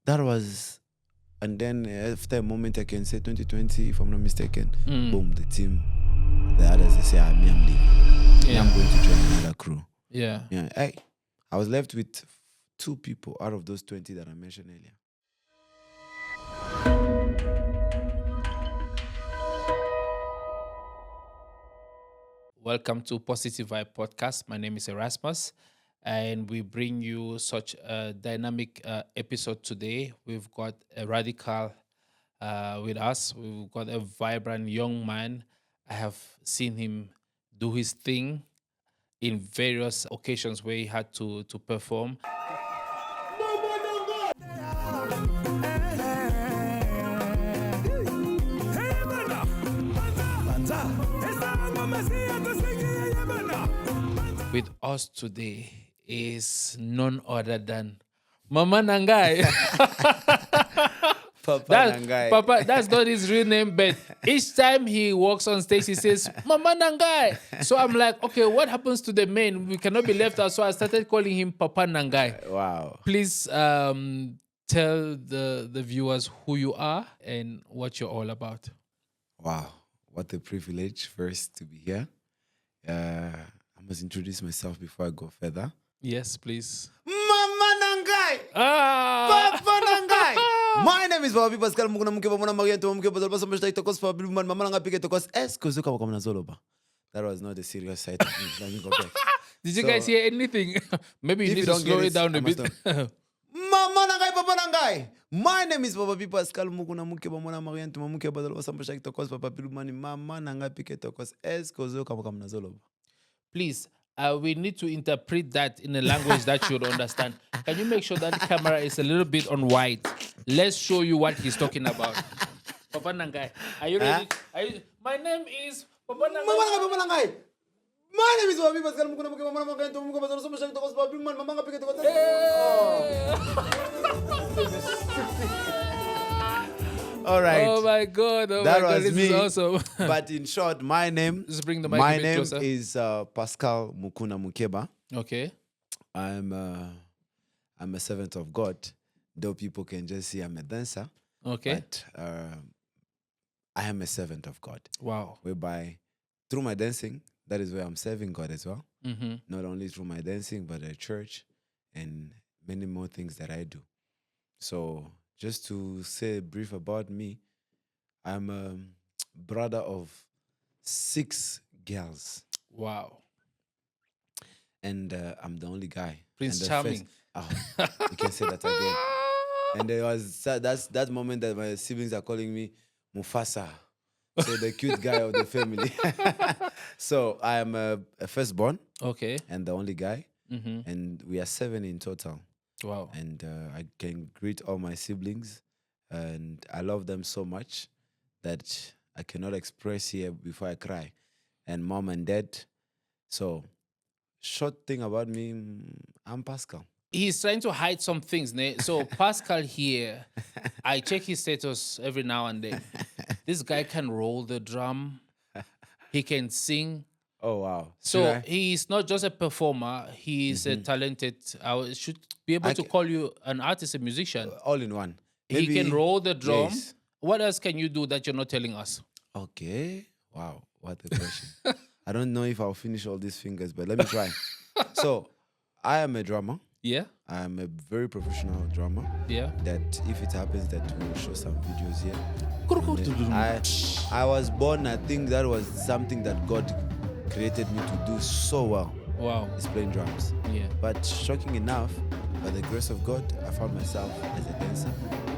that was, and then after a moment, I can say 2020, if I'm not mistaken, boom, the team, the others, they say, me, I'm leaving. Yeah. I'm going to join another crew. Yeah. I was left with 2 people out of those 20 that I mentioned earlier. Welcome to Positive Vibe Podcast. My name is Erasmus, and we bring you such a dynamic episode today. We've got a radical with us. We've got a vibrant young man. I have seen him do his thing in various occasions where he had to perform. With us today is none other than Mama Nangai. Papa, that's not his real name, but each time he walks on stage, he says, Mama Nangai. So I'm like, okay, what happens to the men? We cannot be left out. So I started calling him Papa Nangai. Wow. Please tell the viewers who you are and what you're all about. Wow. What a privilege first to be here. I must introduce myself before I go further. Yes, please. Mama Nangai! Papa Nangai! My name is Bobby Pascal Mukuna Mukeba Mona Marianto Mukeba Zalbasa Mashtai Tokos for Blue Mama Nanga Piket Tokos Eskozuka Wakamana Zoloba. That was not a serious side of me. Let me go back. Did you guys hear anything? Maybe you need to slow it down a bit. Mama Nangai, Papa Nangai. My name is Bobby Pascal Mukuna Mukeba Mona Marianto Mukeba Zalbasa Mashtai Tokos for Blue Mama Nanga Piket Tokos Eskozuka Wakamana Zoloba. Please, we need to interpret that in a language that you understand. Can you make sure that the camera is a little bit on wide? Let's show you what he's talking about. Papa Nangai, are you ready? My name is Papa Nangai. Papa Nangai. My name is Bobby Pascal Mukuna Mukeba Mona Marianto Mukeba Zalbasa Mashtai Tokos for Blue Mama Nanga Piket Tokos. All right. Oh my God! This is awesome. But in short, my name. Just bring the mic my a bit name closer. is Pascal Mukuna Mukeba. Okay. I'm a servant of God. Though people can just see I'm a dancer. Okay. But I am a servant of God. Wow. Whereby through my dancing, that is where I'm serving God as well. Mm-hmm. Not only through my dancing, but the church and many more things that I do. So just to say brief about me, I'm a brother of 6 girls. Wow. And I'm the only guy. Prince Charming. You can say that again. And there was that moment that my siblings are calling me Mufasa. So the cute guy of the family. So I am a firstborn. Okay. And the only guy. Mm-hmm. And we are 7 in total. Wow. And I can greet all my siblings. And I love them so much that I cannot express here before I cry. And mom and dad. So, short thing about me, I'm Pascal. He's trying to hide some things. So Pascal here, I check his status every now and then. This guy can roll the drum. He can sing. Oh, wow. So he's not just a performer. He's a talented, I should be able to call you an artist, a musician. All in one. He can roll the drum. Yes. What else can you do that you're not telling us? Okay. Wow. What a question. I don't know if I'll finish all these fingers, but let me try. So, I am a drummer. Yeah. I'm a very professional drummer. Yeah. That if it happens that we'll show some videos here. I was born, I think that was something that God created me to do so well. Wow. Is playing drums. Yeah. But shocking enough, by the grace of God, I found myself as a dancer.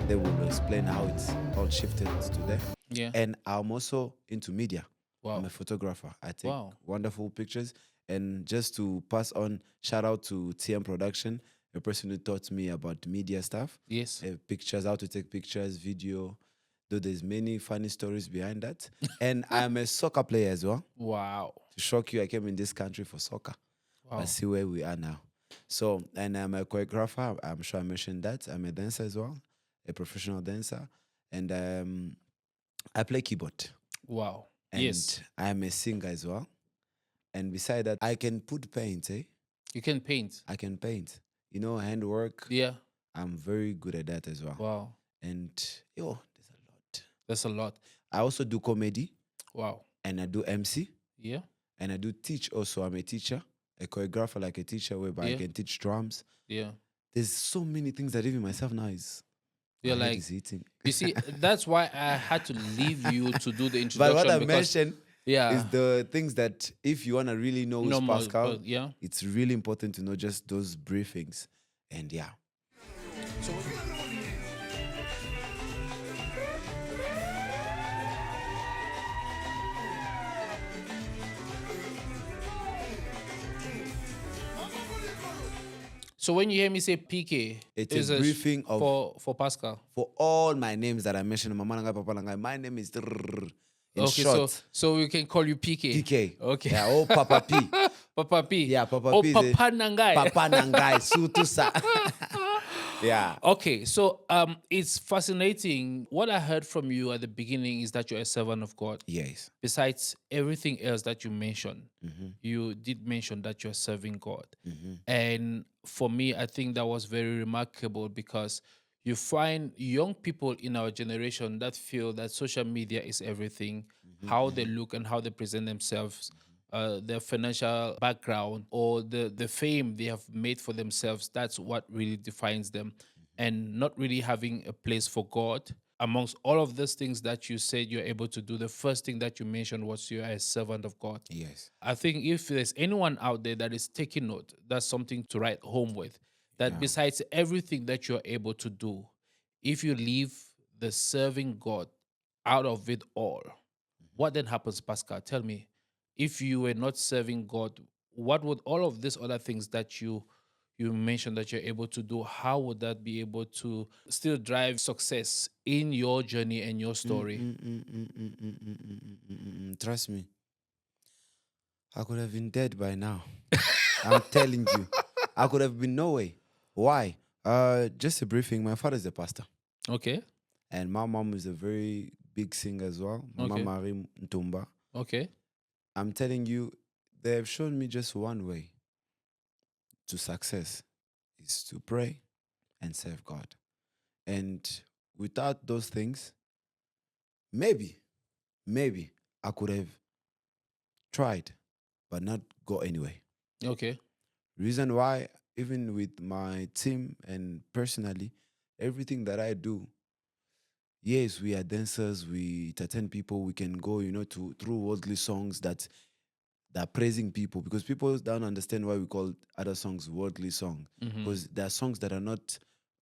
They will explain how it's all shifted to there. Yeah. And I'm also into media. Wow. I'm a photographer. I take wonderful pictures. And just to pass on, shout out to TM Production, a person who taught me about media stuff. Yes. Pictures, how to take pictures, video. Though there's many funny stories behind that. And I'm a soccer player as well. Wow. To shock you, I came in this country for soccer. Wow. I see where we are now. So, and I'm a choreographer. I'm sure I mentioned that. I'm a dancer as well, a professional dancer. And I play keyboard. Wow. And yes. I'm a singer as well. And beside that, I can put paint, You can paint? I can paint. You know, handwork. Yeah. I'm very good at that as well. Wow. And yo, there's a lot. That's a lot. I also do comedy. Wow. And I do MC. Yeah. And I do teach also. I'm a teacher, a choreographer, like a teacher, whereby I Yeah. can teach drums. Yeah. There's so many things that even myself now is You're my head like, is eating. you see, that's why I had to leave you to do the introduction. But what I because, mentioned yeah, is the things that if you want to really know who's no more. Pascal, But yeah. it's really important to know just those briefings. And yeah. So when you hear me say PK, It's a briefing of for Pascal. for all my names that I mentioned, Mama Nangai, Papa Nangai, my name is in Okay, short. so we can call you PK. PK. Okay. Yeah, oh Papa P. Papa P. Yeah, Papa Oh, P. Papa Nangai. Papa Nangai, Sutusa. Yeah. Okay, so it's fascinating. What I heard from you at the beginning is that you're a servant of God. Yes. Besides everything else that you mentioned, you did mention that you're serving God. And for me, I think that was very remarkable because you find young people in our generation that feel that social media is everything, how they look and how they present themselves, their financial background or the fame they have made for themselves. That's what really defines them. And not really having a place for God. Amongst all of those things that you said you're able to do, the first thing that you mentioned was you're a servant of God. Yes. I think if there's anyone out there that is taking note, that's something to write home with. That besides everything that you're able to do, if you leave the serving God out of it all, what then happens, Pascal? Tell me, if you were not serving God, what would all of these other things that you mentioned that you're able to do, how would that be able to still drive success in your journey and your story? Trust me. I could have been dead by now. I'm telling you. I could have been no way. Why? Just a briefing. My father's a pastor. Okay. And my mom is a very big singer as well. Mama Okay. Marie Ntumba. Okay. I'm telling you, they have shown me just one way to success is to pray and serve God. And without those things, maybe I could have tried, but not go anyway. Okay. Reason why, even with my team and personally, everything that I do, yes, we are dancers, we entertain people, we can go, through worldly songs that are praising people, because people don't understand why we call other songs worldly song. Because there are songs that are not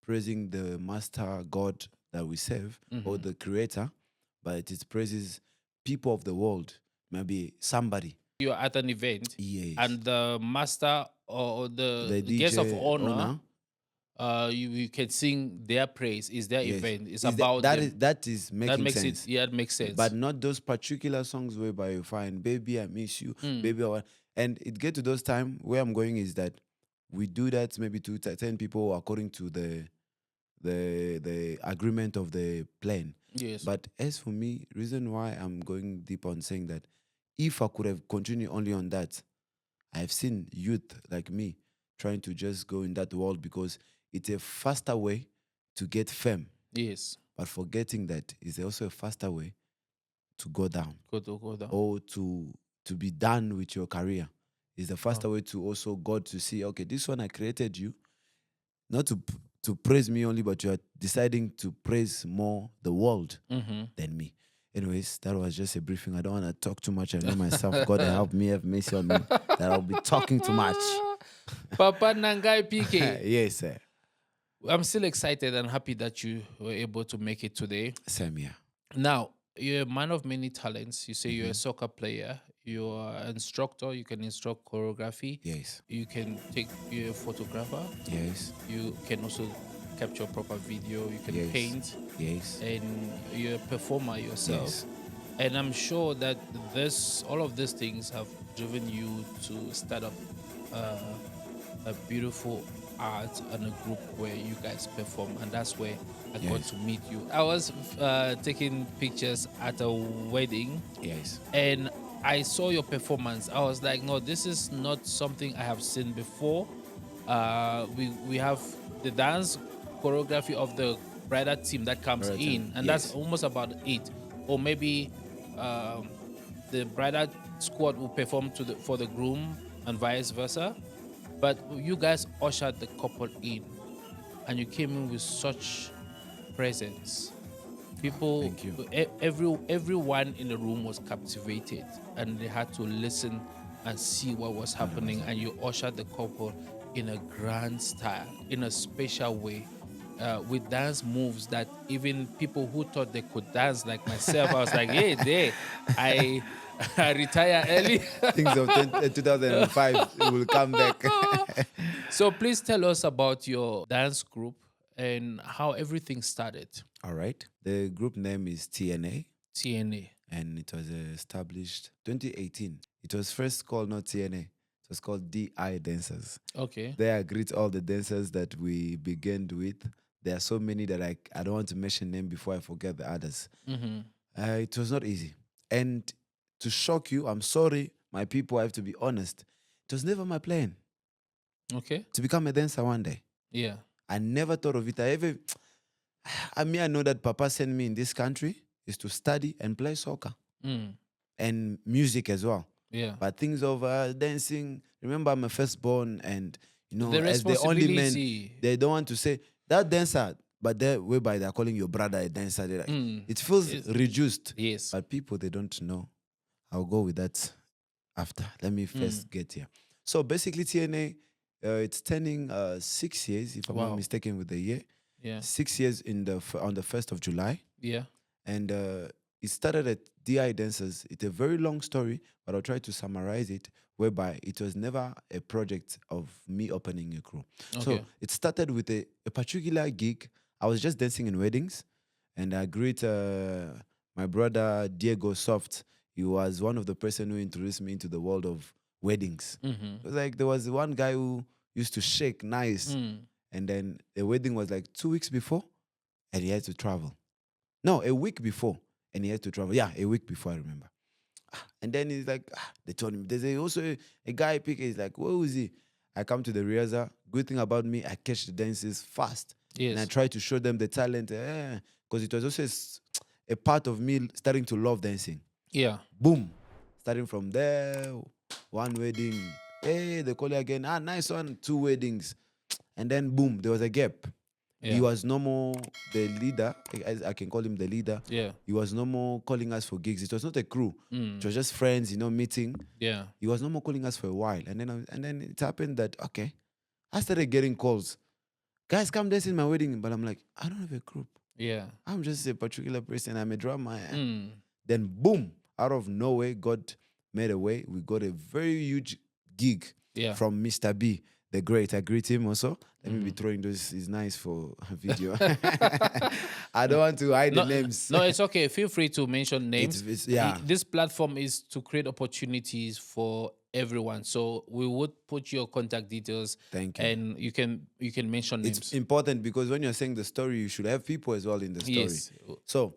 praising the master God that we serve or the creator, but it praises people of the world, maybe somebody. You're at an event, Yes. and the master or the DJ guest of honor, you can sing their praise. Is their Yes. event? It's Is about them. that is making That makes sense. it. Yeah, it makes sense. But not those particular songs whereby you find "Baby, I miss you," "Baby, I want," and it get to those time where I'm going is that we do that maybe to 10 people according to the agreement of the plan. Yes. But as for me, reason why I'm going deep on saying that, if I could have continued only on that, I've seen youth like me trying to just go in that world because it's a faster way to get fame. Yes. But forgetting that is also a faster way to go down Go down. or to be done with your career. Is the faster way to also God to see, okay, this one I created you, not to praise me only, but you are deciding to praise more the world than me. Anyways, that was just a briefing. I don't want to talk too much. I know myself. God help me, have mercy on me, that I'll be talking too much. Papa Nangai PK. Yes, sir. I'm still excited and happy that you were able to make it today. Same here. Now, you're a man of many talents. You say you're a soccer player. You're an instructor. You can instruct choreography. Yes. You're a photographer. Yes. You can also capture proper video. You can Yes. paint. Yes. And you're a performer yourself. Yes. And I'm sure that all of these things have driven you to start up a beautiful art and a group where you guys perform, and that's where I got Yes. to meet you. I was taking pictures at a wedding, Yes. and I saw your performance. I was like, no, this is not something I have seen before. We have the dance choreography of the bridal team that comes Right, in, and that's yes. almost about eight, or maybe um, the bridal squad will perform for the groom and vice versa. But you guys ushered the couple in, and you came in with such presence. People, Thank you. everyone in the room was captivated, and they had to listen and see what was happening. 100%. And you ushered the couple in a grand style, in a special way, with dance moves that even people who thought they could dance, like myself, I was like, "Hey, there, I, I retire early." Things of 2005 will come back. So please tell us about your dance group and how everything started. All right. The group name is TNA, TNA. and it was established 2018. It was first called not TNA. It was called DI Dancers. Okay. There I greet all the dancers that we began with. There are so many that I don't want to mention them before I forget the others. Mm-hmm. It was not easy. And to shock you, I'm sorry, my people, I have to be honest. It was never my plan Okay. to become a dancer one day. Yeah. I never thought of it. I know that Papa sent me in this country is to study and play soccer Mm. and music as well. Yeah. But things of dancing, remember I'm a firstborn, and The as the only man, responsibility. they don't want to say that dancer, but whereby they're calling your brother a dancer. They're like, Mm. it feels Yes. reduced. Yes. But people, they don't know. I'll go with that after. Let me Mm. first get here. So basically, TNA, it's turning 6 years, if I'm not Wow. mistaken, with the year. Yeah. 6 years on the 1st of July. Yeah. And it started at DI Dancers. It's a very long story, but I'll try to summarize it, whereby it was never a project of me opening a crew. So Okay. it started with a particular gig. I was just dancing in weddings, and I greet my brother Diego Soft. He was one of the person who introduced me into the world of weddings. Mm-hmm. It was like there was one guy who used to shake nice, Mm. and then the wedding was like 2 weeks before, and he had to travel. No, a week before, and he had to travel. Yeah, a week before, I remember. And then he's like, they told him, there's also a guy picker. He's like, where is he? I come to the rehearsal. Good thing about me, I catch the dances fast. And I Yes. try to show them the talent. Because it was also a part of me starting to love dancing. Yeah. Boom. Starting from there, one wedding. Hey, they call you again. Nice one. Two weddings. And then boom, there was a gap. Yeah. He was no more the leader. I can call him the leader. Yeah. He was no more calling us for gigs. It was not a crew. Mm. It was just friends, meeting. Yeah. He was no more calling us for a while. And then it happened that, okay, I started getting calls. Guys, come dance in my wedding. But I'm like, I don't have a group. Yeah. I'm just a particular person. I'm a drummer. Mm. Then boom, out of nowhere, God made a way. We got a very huge gig Yeah. from Mr. B, the great. I greet him also. Let me be Mm. throwing those. It's nice for a video. I don't want to hide No, the names. no, it's okay. Feel free to mention names. Yeah. This platform is to create opportunities for everyone. So we would put your contact details, Thank you. and you can mention names. It's important because when you're saying the story, you should have people as well in the story. Yes. So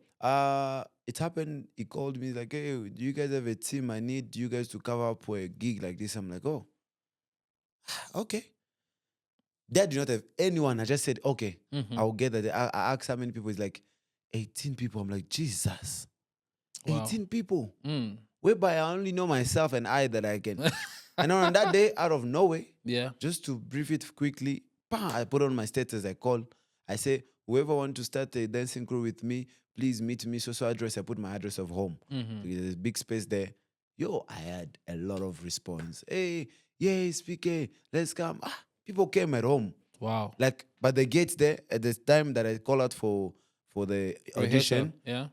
it happened. He called me like, hey, do you guys have a team? I need you guys to cover up for a gig like this. I'm like, oh, okay. Dad did not have anyone. I just said, okay, Mhm. I'll get that. I asked how many people. It's like 18 people. I'm like, Jesus, Wow. 18 people. Mm. Whereby I only know myself and I that I can. And on that day, out of nowhere, Yeah. just to brief it quickly, I put on my status. I call. I say, whoever want to start a dancing crew with me, please meet me. So address. I put my address of home. Mhm. There's a big space there. I had a lot of response. Hey, yeah, speaker, let's come. People came at home. Wow. Like, but the gates there at the time that I call out for the audition, Rehearsal. Yeah.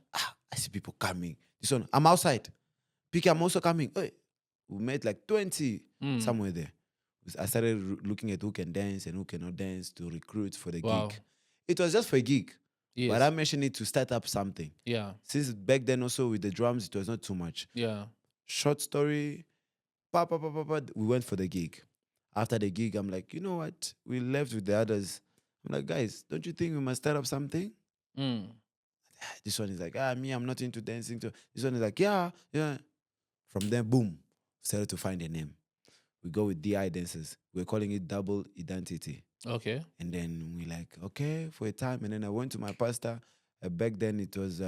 I see people coming. This one, I'm outside. PK, I'm also coming. Hey, we met like 20 Mm. somewhere there. I started looking at who can dance and who cannot dance to recruit for the Wow. gig. It was just for a gig, Yes. but I mentioned it to start up something. Yeah. Since back then also with the drums, it was not too much. Yeah. Short story, we went for the gig. After the gig, I'm like, you know what? We left with the others. I'm like, guys, don't you think we must start up something? Mm. This one is like, me, I'm not into dancing. This one is like, yeah. From then, boom, started to find a name. We go with DI dancers. We're calling it double identity. Okay. And then we like, okay, for a time. And then I went to my pastor. Back then it was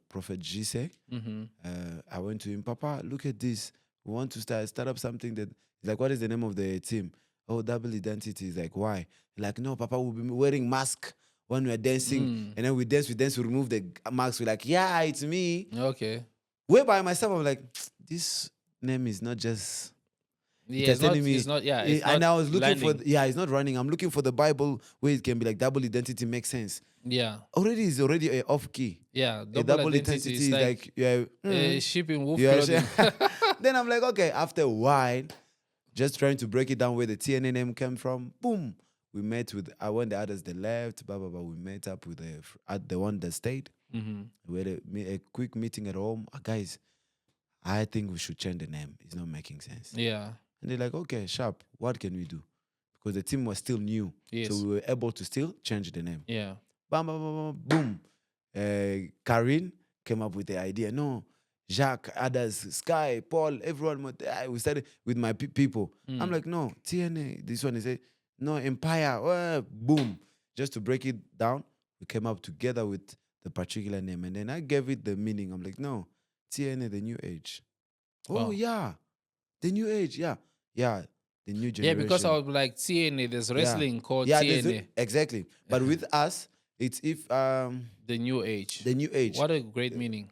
Prophet Jise. Mm-hmm. I went to him, Papa, look at this. We want to start up something that, he's like, what is the name of the team? Oh, double identity. He's like, why? Like, no, Papa, we'll be wearing mask when we're dancing. Mm. And then we dance, we remove the mask. We're like, yeah, it's me. Okay. Way by myself, I'm like, this name is not just. It Yeah, was it's not. telling It's me, not. Yeah, it's and not I was looking for, landing. yeah, it's not running. I'm looking for the Bible where it can be like double identity makes sense. Yeah. Already is already a off key. Yeah. A Double double identity is identity is like like, yeah, sheep in wolf yeah. clothing. Then I'm like, okay, after a while, just trying to break it down where the TNA name came from. Boom. We met with, I went the others, they left, blah, blah, blah. We met up with at the one that stayed. Mm-hmm. We had a quick meeting at home. Guys, I think we should change the name. It's not making sense. Yeah. And they're like, okay, sharp. What can we do? Because the team was still new. So Yes. we were able to still change the name. Yeah. Bam, bam, bam, bam, boom. Karin came up with the idea. No, Jacques, others, Sky, Paul, everyone. We started with my people. I'm Mm. like, no, TNA. This one is a no Empire. Boom. Just to break it down, we came up together with the particular name, and then I gave it the meaning. I'm like, no, TNA, the new age. Oh Wow. yeah, the new age. Yeah, yeah, the new Yeah, because I generation. was like TNA. There's Yeah, wrestling called yeah. TNA, Exactly. But with us, it's if the new age. the new age. What a great meaning.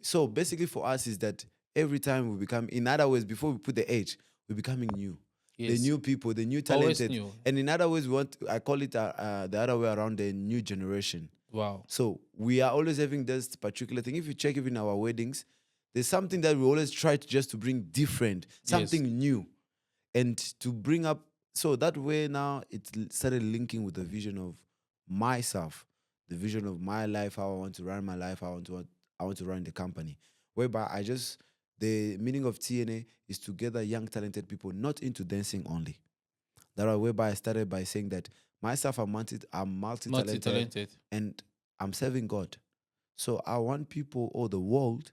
So basically for us is that every time we become, in other ways, before we put the age, we're becoming new. The Yes. new people, the new Always talented. new. And in other ways, I call it the other way around, the new generation. Wow. So we are always having this particular thing. If you check even our weddings, there's something that we always try to just to bring different, Yes. something new. And to bring up, so that way now it started linking with the vision of myself, the vision of my life, how I want to run my life, how I want to run the company. Whereby the meaning of TNA is to gather young talented people, not into dancing only. That are whereby I started by saying that myself, I'm multi-talented Multi-talented. and I'm serving God. So I want people, or the world,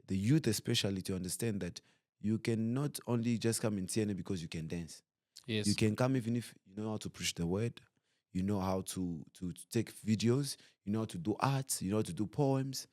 the youth especially, to understand that you cannot only just come in TNA because you can dance. Yes. You can come even if you know how to preach the word, you know how to take videos, you know how to do arts, you know how to do poems.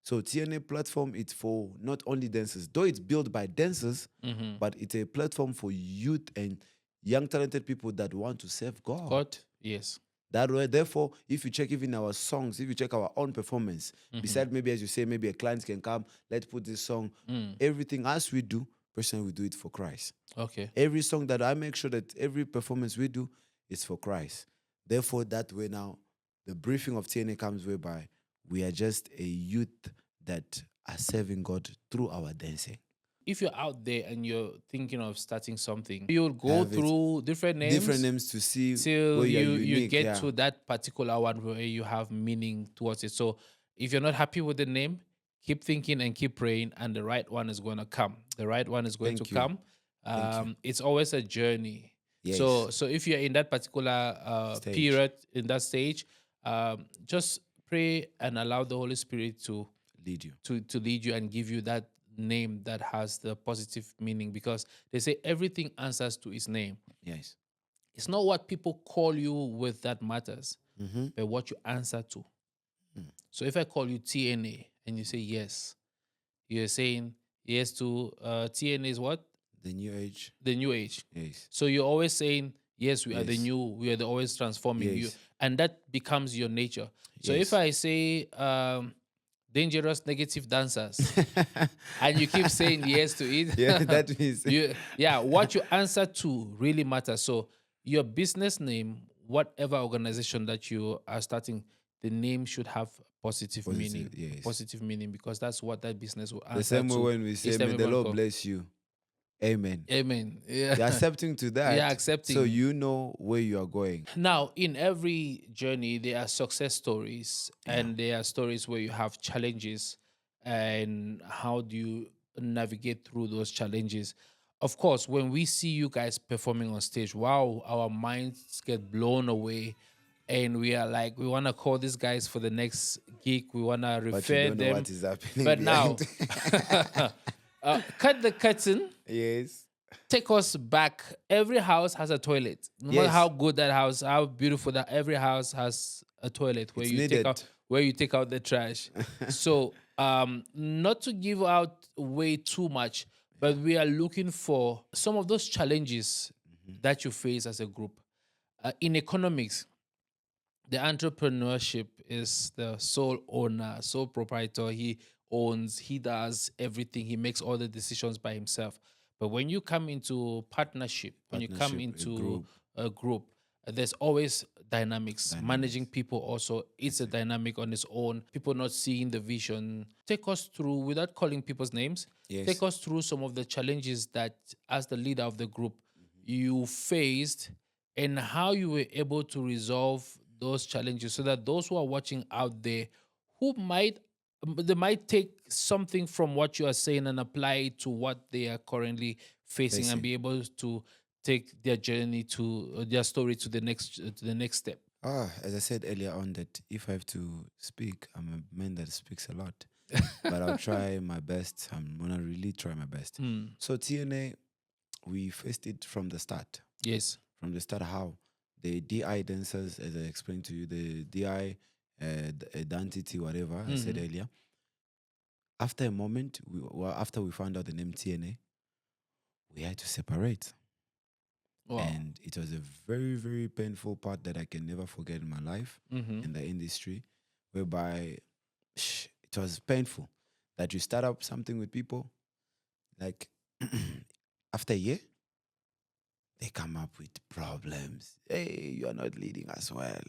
So TNA platform, it's for not only dancers, though it's built by dancers, Mm-hmm. but it's a platform for youth and young talented people that want to serve God. God. Yes. That way, therefore, if you check even our songs, if you check our own performance, beside maybe as you say, maybe a client can come, let's put this song. Mm. Everything as we do, personally, we do it for Christ. Okay. Every song that I make sure that every performance we do is for Christ. Therefore, that way now, the briefing of TNA comes whereby we are just a youth that are serving God through our dancing. If you're out there and you're thinking of starting something, you'll go Have it. through different Different names names to see till where you're you unique. get yeah. to that particular one where you have meaning towards it. So if you're not happy with the name, keep thinking and keep praying, and the right one is going to come. The right one is going Thank to you. come. Thank you. It's always a journey. Yes. So if you're in that particular Stage. period, in that stage, just pray and allow the Holy Spirit to lead you. to lead you and give you that name that has the positive meaning, because they say everything answers to his name. Yes. It's not what people call you with that matters, Mm-hmm. but what you answer to. Mm. So if I call you TNA and you say yes, you're saying yes to TNA is what? The new age. The new age. Yes. So you're always saying yes, we are the Yes. new, we are the always transforming you, Yes. and that becomes your nature. So Yes. if I say dangerous negative dancers and you keep saying yes to it, yeah, that means what you answer to really matters. So your business name, whatever organization that you are starting, the name should have positive meaning. Yes. Positive meaning, because that's what that business will answer The same way to. when we say, may the Lord bless you. Amen. Amen. Yeah. You're accepting to that. Yeah, accepting. So you know where you are going. Now, in every journey, there are success stories, and there are stories where you have challenges, and how do you navigate through those challenges? Of course, when we see you guys performing on stage, wow, our minds get blown away, and we are like, we want to call these guys for the next gig. We want to But you refer don't know them. what is happening But now, behind. cut the curtain Yes. take us back. Every house has a toilet. No matter how Yes, good that house, how beautiful that, every house has a toilet it's needed. where you take out the trash. So not to give out way too much, but Yeah. we are looking for some of those challenges Mhm. that you face as a group. In economics, the entrepreneurship is the sole owner, sole proprietor. He owns, he does everything, he makes all the decisions by himself. But when you come into partnership, when you come Partnership, a into group, a group, there's always dynamics. Managing dynamics. people also, it's a Exactly. dynamic on its own. People not seeing the vision. Take us through, without calling people's names, take Yes. us through some of the challenges that, as the leader of the group, Mhm. you faced and how you were able to resolve those challenges so that those who are watching out there who might they might take something from what you are saying and apply it to what they are currently facing and Facing. be able to take their journey to their story to the next step. As I said earlier on, that if I have to speak, I'm a man that speaks a lot, but I'll try my best. I'm gonna really try my best. Hmm. So TNA, we faced it from the start. Yes. From the start, how the DI dancers, as I explained to you, the DI, identity, whatever I said Hmm. earlier. After a moment, after we found out the name TNA, we had to separate. Wow. And it was a very, very painful part that I can never forget in my life Hmm. in the industry, whereby it was painful that you start up something with people, like after a year, they come up with problems. Hey, you are not leading us well.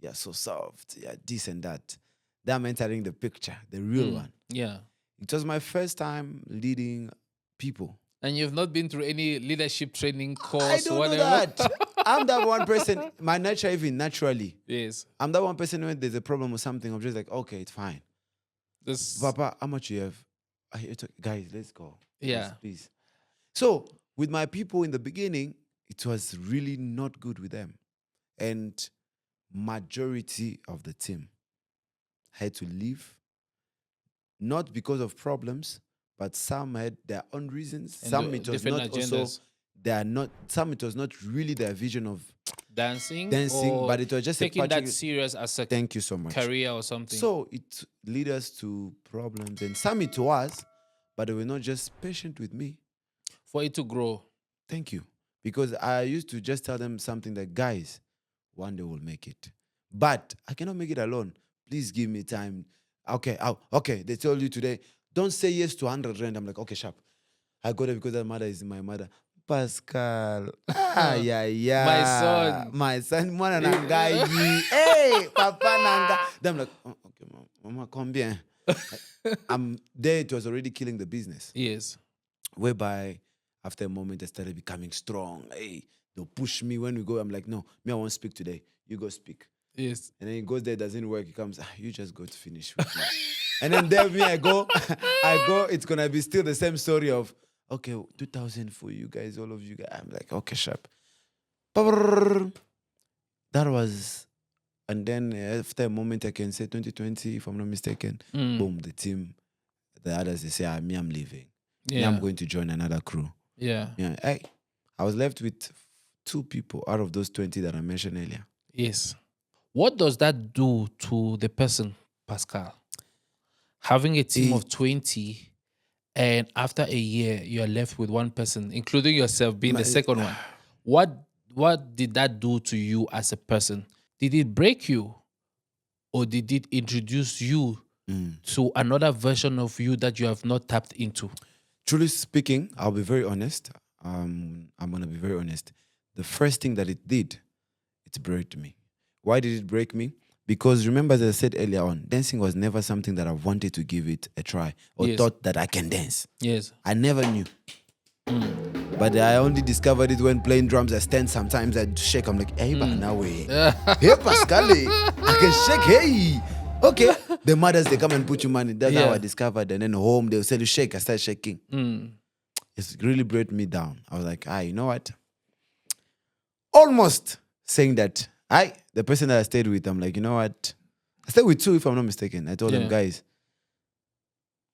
You're so soft. You're this and that. Them entering the picture, the real Mm. one. Yeah. It was my first time leading people. And you've not been through any leadership training I course, don't do whatever. that. I'm that one person, my nature, even naturally. Yes. I'm that one person when there's a problem or something, I'm just like, okay, it's fine. This. Papa, how much you have? Guys, let's go. Please, Yeah. please. So, with my people in the beginning, it was really not good with them. And majority of the team had to leave, not because of problems, but some had their own reasons. And Some it was different not also, agendas. they are not, some it was not really their vision of Dancing dancing, or but it was just a taking that particular. serious as a Thank you so much. career or something. So it lead us to problems, and some it was, but they were not just patient with me. For it to grow. Thank you, because I used to just tell them something that, guys, one day we'll make it, but I cannot make it alone. Please give me time. Okay, okay. They told you today, don't say yes to 100 rand. I'm like, okay, sharp. I got it because that mother is my mother. Pascal. Ah, yeah, My yeah. son. My son, mwana nangai. Hey, papa nanga. Then I'm like, oh, okay, mama, combien? I'm there, it was already killing the business. Yes. Whereby, after a moment, I started becoming strong. Hey, they'll push me when we go. I'm like, no, me, I won't speak today. You go speak. Yes. And then he goes there, doesn't work. He comes, you just go to finish with me. And then there me, I go, I go, it's gonna be still the same story of, okay, 2,000 for you guys, all of you guys. I'm like, okay, sharp. That was, and then after a moment, I can say 2020, if I'm not mistaken, Mm. boom, the team, the others, they say, me, I'm leaving. Me, I'm Yeah. going to join another crew. Yeah. Yeah, hey, I was left with 2 people out of those 20 that I mentioned earlier. Yes. What does that do to the person, Pascal? Having a team It, of 20 and after a year you're left with one person, including yourself being the my, second one. What did that do to you as a person? Did it break you or did it introduce you to another version of you that you have not tapped into? truly speaking, I'll be very honest. I'm gonna be very honest. The first thing that it did, it broke me. Why did it break me? Because remember, as I said earlier on, dancing was never something that I wanted to give it a try or Yes. thought that I can dance. Yes. I never knew. But I only discovered it when playing drums. I stand sometimes, I shake. I'm like, hey, now way. Hey, Pascal, I can shake. Hey. Okay. The mothers, they come and put you money. That's how Yeah. I discovered. And then home, they'll say, you shake. I start shaking. Mm. It's really brought me down. I was like, you know what? Almost saying that. The person that I stayed with, I'm like, you know what? I stayed with 2, if I'm not mistaken. I told them, Yeah. guys,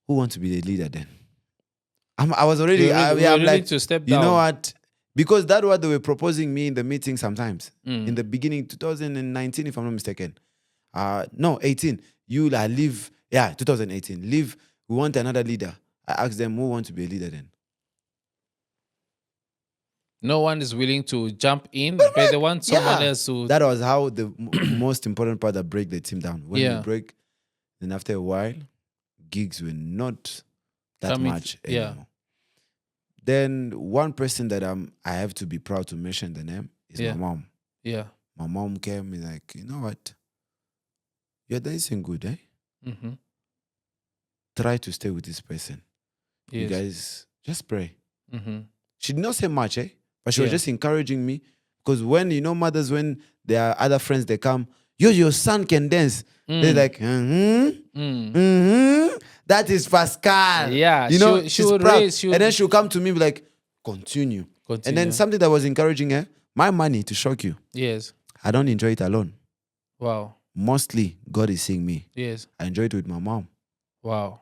who wants to be the leader then? I was already, You yeah, were I'm willing like, to step you know down. what? Because that's what they were proposing me in the meeting sometimes. Mm. In the beginning, 2019, if I'm not mistaken. No, 18. You like leave, 2018. Leave, we want another leader. I asked them, who want to be a leader then? No one is willing to jump in, but they want someone else to. That was how the most important part that break the team down. When we Yeah. break, then after a while, gigs were not that Coming much yeah. anymore. Then one person that I have to be proud to mention the name is Yeah. my mom. Yeah. My mom came and like, you know what? You're dancing good, eh? Mm-hmm. Try to stay with this person. You Yes. guys just pray. Mm-hmm. She did not say much, eh? But she was Yeah. just encouraging me. Because when, you know, mothers, when there are other friends, they come, your son can dance. They're like, that is Pascal. Yeah, You know, she she's would proud. raise, she And would then she'll come to me be like, continue. And then continue. something that was encouraging her, my money, to shock you, Yes. I don't enjoy it alone. Wow. Mostly, God is seeing me. Yes. I enjoy it with my mom. Wow.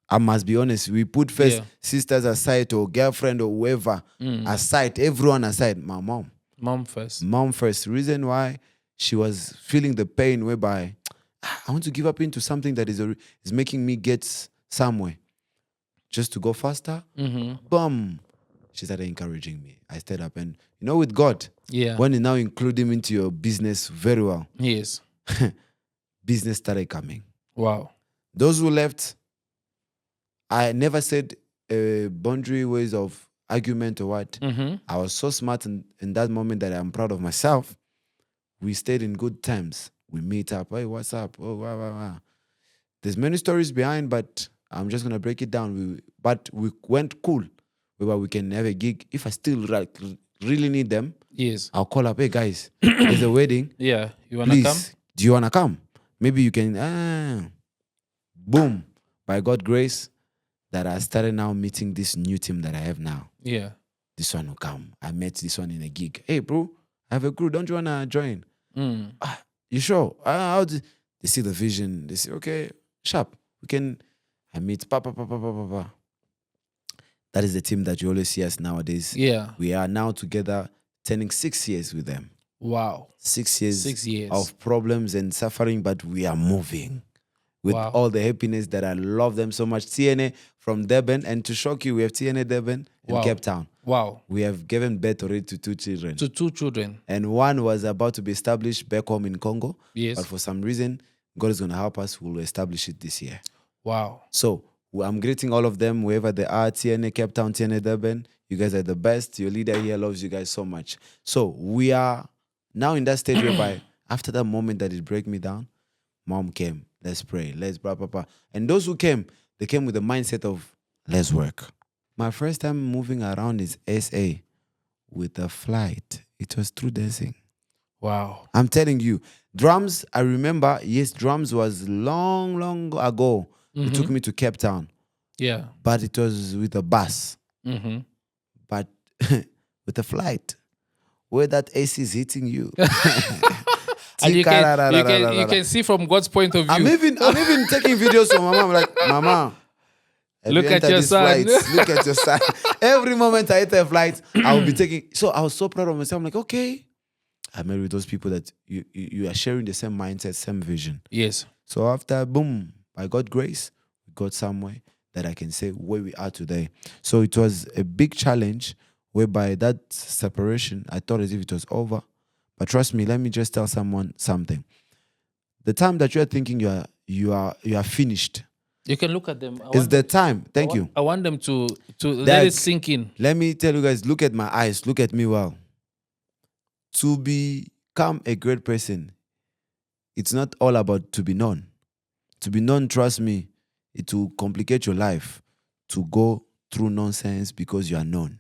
I must be honest, we put first Yeah. sisters aside or girlfriend or whoever aside, everyone aside, my mom. Mom first. Mom first. Reason why she was feeling the pain whereby I want to give up into something that is making me get somewhere. Just to go faster. Mm-hmm. Boom. She started encouraging me. I stayed up. And you know, with God, Yeah. when you now include him into your business very well, Yes. business started coming. Wow. Those who left, I never said boundary ways of argument or what. Mm-hmm. I was so smart in that moment that I'm proud of myself. We stayed in good terms. We meet up. Hey, what's up? Oh, wow, wow, wow. There's many stories behind, but I'm just gonna break it down. But we went cool, where we can have a gig. If I still really need them, Yes. I'll call up. Hey guys, there's a wedding. Yeah. You wanna Please, come? do you wanna come? Maybe you can. Boom! By God's grace, that I started now meeting this new team that I have now. Yeah. This one will come. I met this one in a gig. Hey, bro, I have a crew. Don't you wanna join? You sure? They see the vision. They say, okay, sharp. We can. I meet. Pa. That is the team that you always see us nowadays. Yeah. We are now together, turning 6 years with them. Wow. 6 years, 6 years of problems and suffering, but we are moving with all the happiness that I love them so much. TNA from Durban, and to shock you, we have TNA Durban in Cape Town. Wow. We have given birth already to 2 children. To 2 children. And one was about to be established back home in Congo. Yes. But for some reason, God is going to help us. We'll establish it this year. Wow. So I'm greeting all of them, wherever they are, TNA Cape Town, TNA Durban. You guys are the best. Your leader here loves you guys so much. So we are now in that stage whereby after that moment that it broke me down, mom came. Let's pray. Let's blah, blah, blah. And those who came, they came with the mindset of, let's work. My first time moving around is SA with a flight. It was through dancing. Wow. I'm telling you. Drums, I remember, yes, drums was long, long ago. It took me to Cape Town. Yeah. But it was with a bus. Mm-hmm. But with a flight, where that AC is hitting you. And you can see from God's point of view. I'm even taking videos from my mom. Like, Mama, look at your son. Look at your son. Every moment I enter a flight, I will be taking. So I was so proud of myself. I'm like, okay, I'm married with those people that you are sharing the same mindset, same vision. Yes. So after, boom, by God's grace, we got somewhere that I can say where we are today. So it was a big challenge whereby that separation, I thought as if it was over. But trust me, let me just tell someone something. The time that you are thinking you are finished. You can look at them. It's the time. Thank you. I want them to let it sink in. Let me tell you guys, look at my eyes. Look at me well. To become a great person, it's not all about to be known. To be known, trust me, it will complicate your life to go through nonsense because you are known.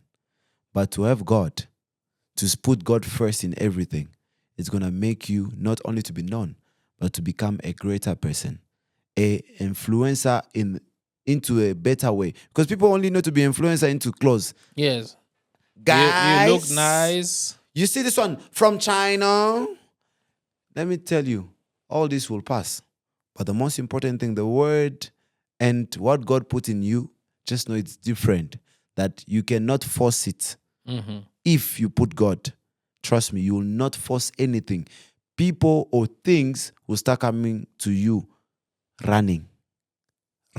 But to have God, to put God first in everything, it's going to make you not only to be known, but to become a greater person, a influencer into a better way. Because people only know to be influencer into clothes. Yes. Guys, you look nice. You see this one from China? Let me tell you, all this will pass. But the most important thing, the word and what God put in you, just know it's different. That you cannot force it. Mm-hmm. If you put God, trust me, you will not force anything. People or things will start coming to you running.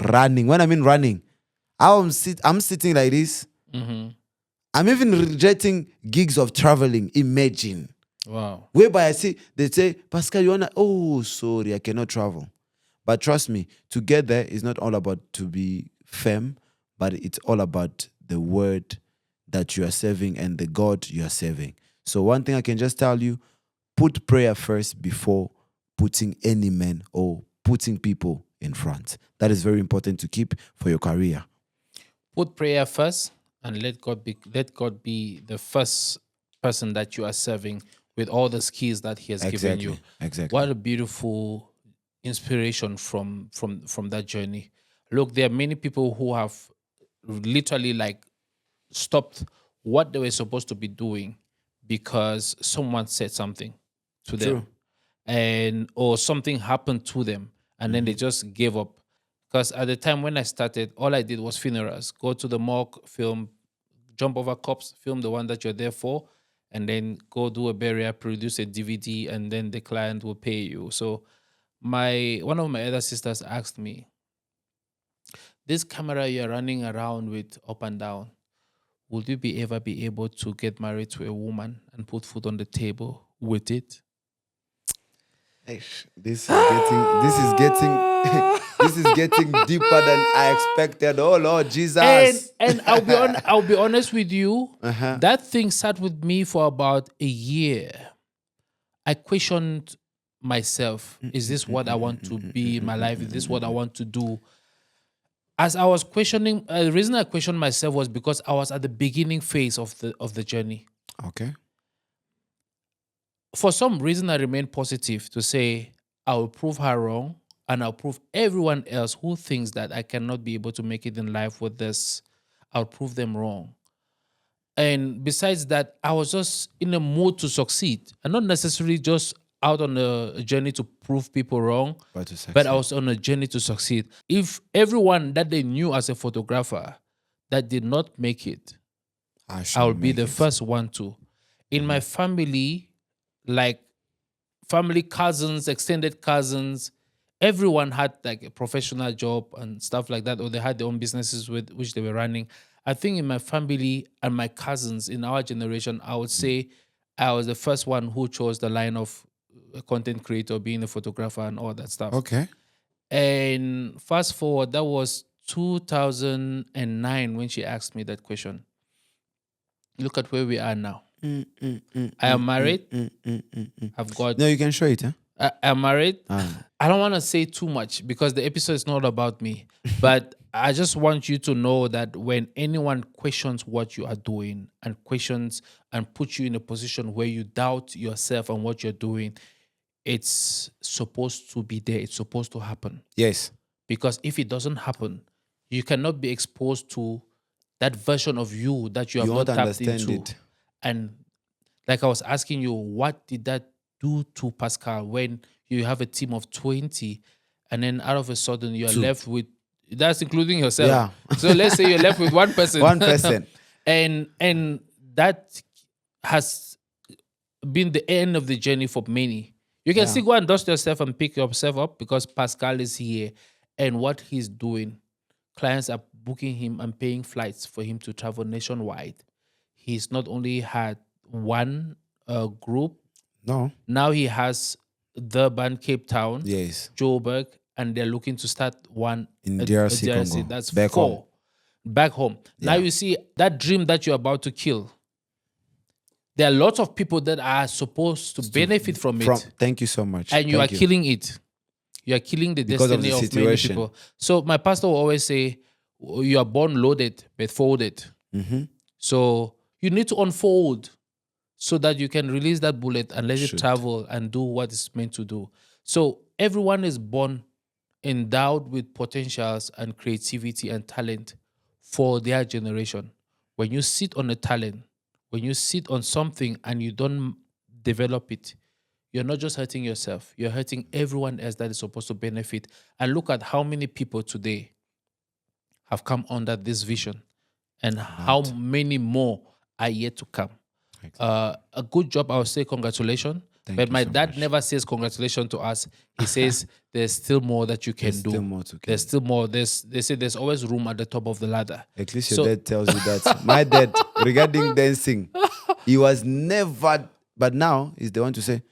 Running. When I mean running, I'm sitting like this. Mm-hmm. I'm even rejecting gigs of traveling. Imagine. Wow. Whereby they say, Pascal, you wanna, oh, sorry, I cannot travel. But trust me, to get there is not all about to be firm, but it's all about the word that you are serving and the God you are serving. So one thing I can just tell you, put prayer first before putting any man or putting people in front. That is very important to keep for your career. Put prayer first and let God be the first person that you are serving with all the skills that He has given you. Exactly. What a beautiful inspiration from that journey. Look, there are many people who have literally like stopped what they were supposed to be doing because someone said something to them, True. and or something happened to them, and then they just gave up. Because at the time when I started, all I did was funerals. Go to the morgue, film, jump over cops, film the one that you're there for, and then go do a burial, produce a DVD, and then the client will pay you. So one of my other sisters asked me, this camera you're running around with up and down, would you ever be able to get married to a woman and put food on the table with it? This is getting this is getting deeper than I expected. Oh Lord Jesus. And I'll be honest with you. Uh-huh. That thing sat with me for about a year. I questioned myself. Is this what I want to be in my life? Is this what I want to do? As I was questioning, the reason I questioned myself was because I was at the beginning phase of the journey. Okay. For some reason, I remained positive to say I will prove her wrong, and I'll prove everyone else who thinks that I cannot be able to make it in life with this, I'll prove them wrong. And besides that, I was just in a mood to succeed, and not necessarily just out on a journey to prove people wrong, But to but I succeed. was on a journey to succeed. If everyone that they knew as a photographer that did not make it, I will be the first one to. In my family, like family cousins, extended cousins, everyone had like a professional job and stuff like that, or they had their own businesses with which they were running. I think in my family and my cousins in our generation, I would say I was the first one who chose the line of a content creator, being a photographer and all that stuff. Okay. And fast forward, that was 2009 when she asked me that question. Look at where we are now. I am married. I've got. No, you can show it, huh? I'm married. I don't want to say too much because the episode is not about me. But I just want you to know that when anyone questions what you are doing and questions and puts you in a position where you doubt yourself and what you're doing, it's supposed to be there. It's supposed to happen. Yes. Because if it doesn't happen, you cannot be exposed to that version of you that you have You not won't tapped understand into. it. And like I was asking you, what did that do to Pascal when you have a team of 20 and then out of a sudden you're left with, that's including yourself. Yeah. So let's say you're left with one person. One person. and that has been the end of the journey for many. You can still go and dust yourself and pick yourself up because Pascal is here and what he's doing. Clients are booking him and paying flights for him to travel nationwide. He's not only had one group, No. now he has Durban, Cape Town, Yes. Joburg, and they're looking to start one In DRC Congo. That's Back four. home. Back home. Now Yeah. you see that dream that you're about to kill. There are lots of people that are supposed to benefit from it, Thank you so much. and you Thank are killing it. You are killing the Because of destiny the of many situation. people. So my pastor will always say, you are born loaded but folded. So you need to unfold so that you can release that bullet and let it travel and do what it's meant to do. So everyone is born endowed with potentials and creativity and talent for their generation. When you sit on a talent, when you sit on something and you don't develop it, you're not just hurting yourself, you're hurting everyone else that is supposed to benefit. And look at how many people today have come under this vision, and how many more are yet to come. A good job. I would say congratulations. But my dad never says congratulations to us. He says there's still more that you can do. Still more to There's still more. They say there's always room at the top of the ladder. At least your dad tells you that. My dad, regarding dancing, he was never, but now he's the one to say,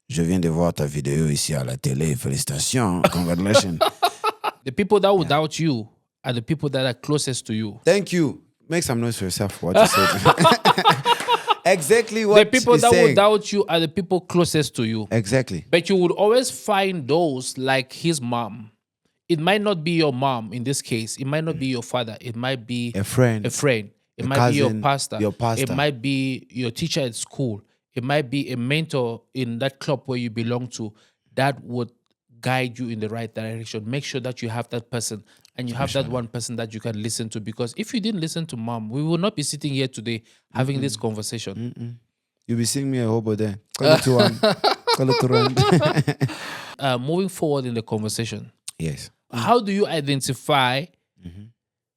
Je viens de voir ta vidéo ici à la télé. Félicitations. Congratulations. The people that will doubt you are the people that are closest to you. Thank you. Make some noise for yourself. What you said. Exactly what the people that saying. will doubt you are the people closest to you. Exactly. But you would always find those like his mom. It might not be your mom in this case. It might not be your father. It might be a friend. It might cousin, be your pastor. Your It might be your teacher at school. It might be a mentor in that club where you belong to that would guide you in the right direction. Make sure that you have that person and you have that one person that you can listen to, because if you didn't listen to mom, we will not be sitting here today having this conversation. You'll be seeing me a hobo there. Call it to one. Call it to run. Moving forward in the conversation. Yes. How do you identify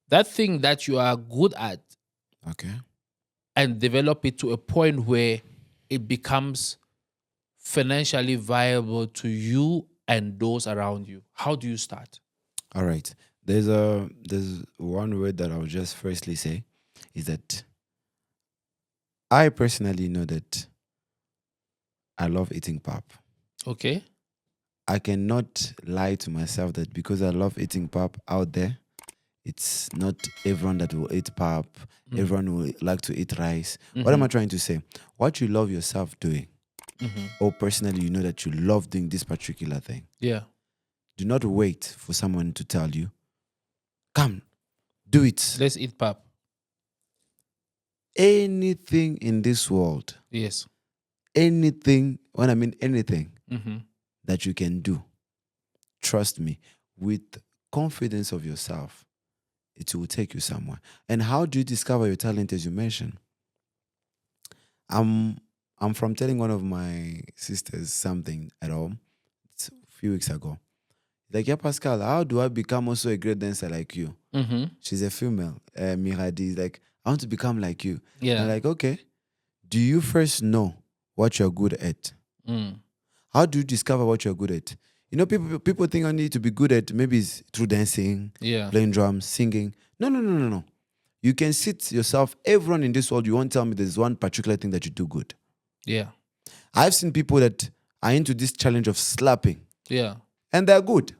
that thing that you are good at and develop it to a point where it becomes financially viable to you and those around you? How do you start? All right. There's one word that I'll just firstly say is that I personally know that I love eating pap. Okay. I cannot lie to myself that because I love eating pap out there, it's not everyone that will eat pap. Everyone will like to eat rice. What am I trying to say? What you love yourself doing, or personally you know that you love doing this particular thing. Yeah. Do not wait for someone to tell you, come, do it. Let's eat pap. Anything in this world. Yes. Anything, when I mean anything that you can do, trust me, with confidence of yourself, it will take you somewhere. And how do you discover your talent, as you mentioned? I'm from telling one of my sisters something at home. It's a few weeks ago. Like, yeah, Pascal, how do I become also a great dancer like you? She's a female. Miradi is like, I want to become like you. Yeah. And I'm like, okay. Do you first know what you're good at? How do you discover what you're good at? You know, people think I need to be good at maybe it's through dancing, playing drums, singing. No. You can sit yourself. Everyone in this world, you won't tell me there's one particular thing that you do good. Yeah. I've seen people that are into this challenge of slapping. Yeah. And they're good.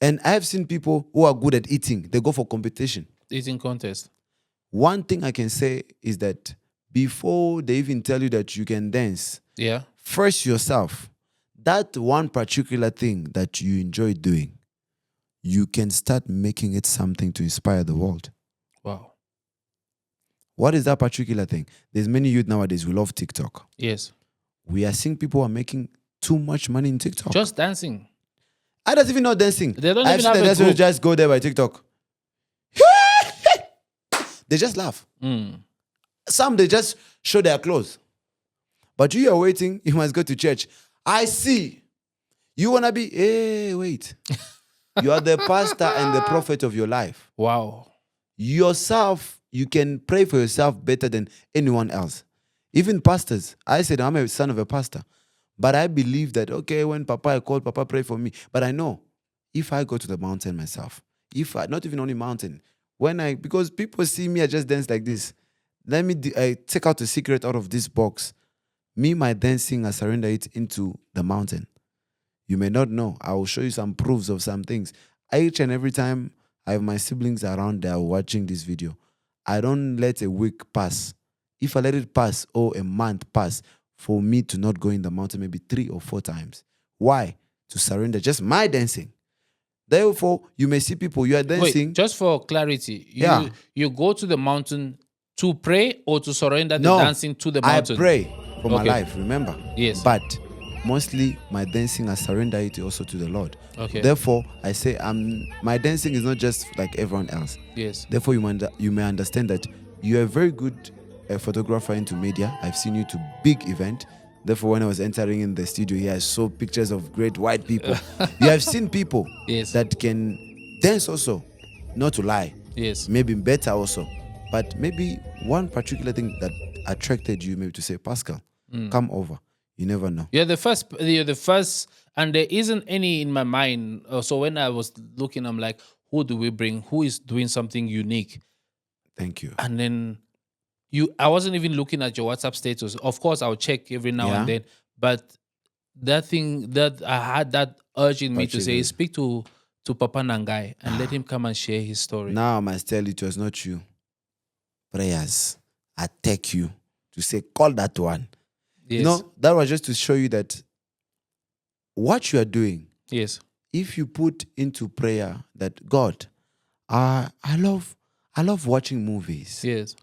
And I've seen people who are good at eating. They go for competition. Eating contest. One thing I can say is that before they even tell you that you can dance, first yourself, that one particular thing that you enjoy doing, you can start making it something to inspire the world. Wow. What is that particular thing? There's many youth nowadays who love TikTok. Yes. We are seeing people are making too much money in TikTok. Just dancing. I don't even know dancing. They don't I've even seen have the a group. just go there by TikTok. They just laugh. Some, they just show their clothes. But you are waiting, you must go to church. I see. You want to be, hey, wait. You are the pastor and the prophet of your life. Wow. Yourself, you can pray for yourself better than anyone else. Even pastors. I said, I'm a son of a pastor. But I believe that, okay, when I called, Papa pray for me. But I know, if I go to the mountain myself, not even only mountain, because people see me, I just dance like this. Let me take out a secret out of this box. Me, my dancing, I surrender it into the mountain. You may not know. I will show you some proofs of some things. Each and every time I have my siblings around there watching this video, I don't let a week pass. If I let it pass or a month pass for me to not go in the mountain maybe 3 or 4 times. Why? To surrender just my dancing. Therefore, you may see people, you are dancing. Wait, just for clarity, you go to the mountain to pray or to surrender the dancing to the mountain? I pray for my life, remember? Yes. But mostly my dancing, I surrender it also to the Lord. Okay. Therefore, I say my dancing is not just like everyone else. Yes. Therefore, you may understand that you are a very good photographer into media. I've seen you to big event. Therefore, when I was entering in the studio here, I saw pictures of great white people. You have seen people that can dance also. not to lie. Yes. Maybe better also. But maybe one particular thing that attracted you, maybe to say, Pascal, come over. You never know. You're the first. You're the first, and there isn't any in my mind. So when I was looking, I'm like, who do we bring? Who is doing something unique? Thank you. And then I wasn't even looking at your WhatsApp status. Of course, I'll check every now and Yeah. then. But that thing that I had that urge in me to say, Particularly. speak to Papa Nangai and let him come and share his story. Now I must tell you, it was not you. Prayers attack you to say, call that one. Yes. You know, that was just to show you that what you are doing, Yes. if you put into prayer that, God, I love watching movies. Yes.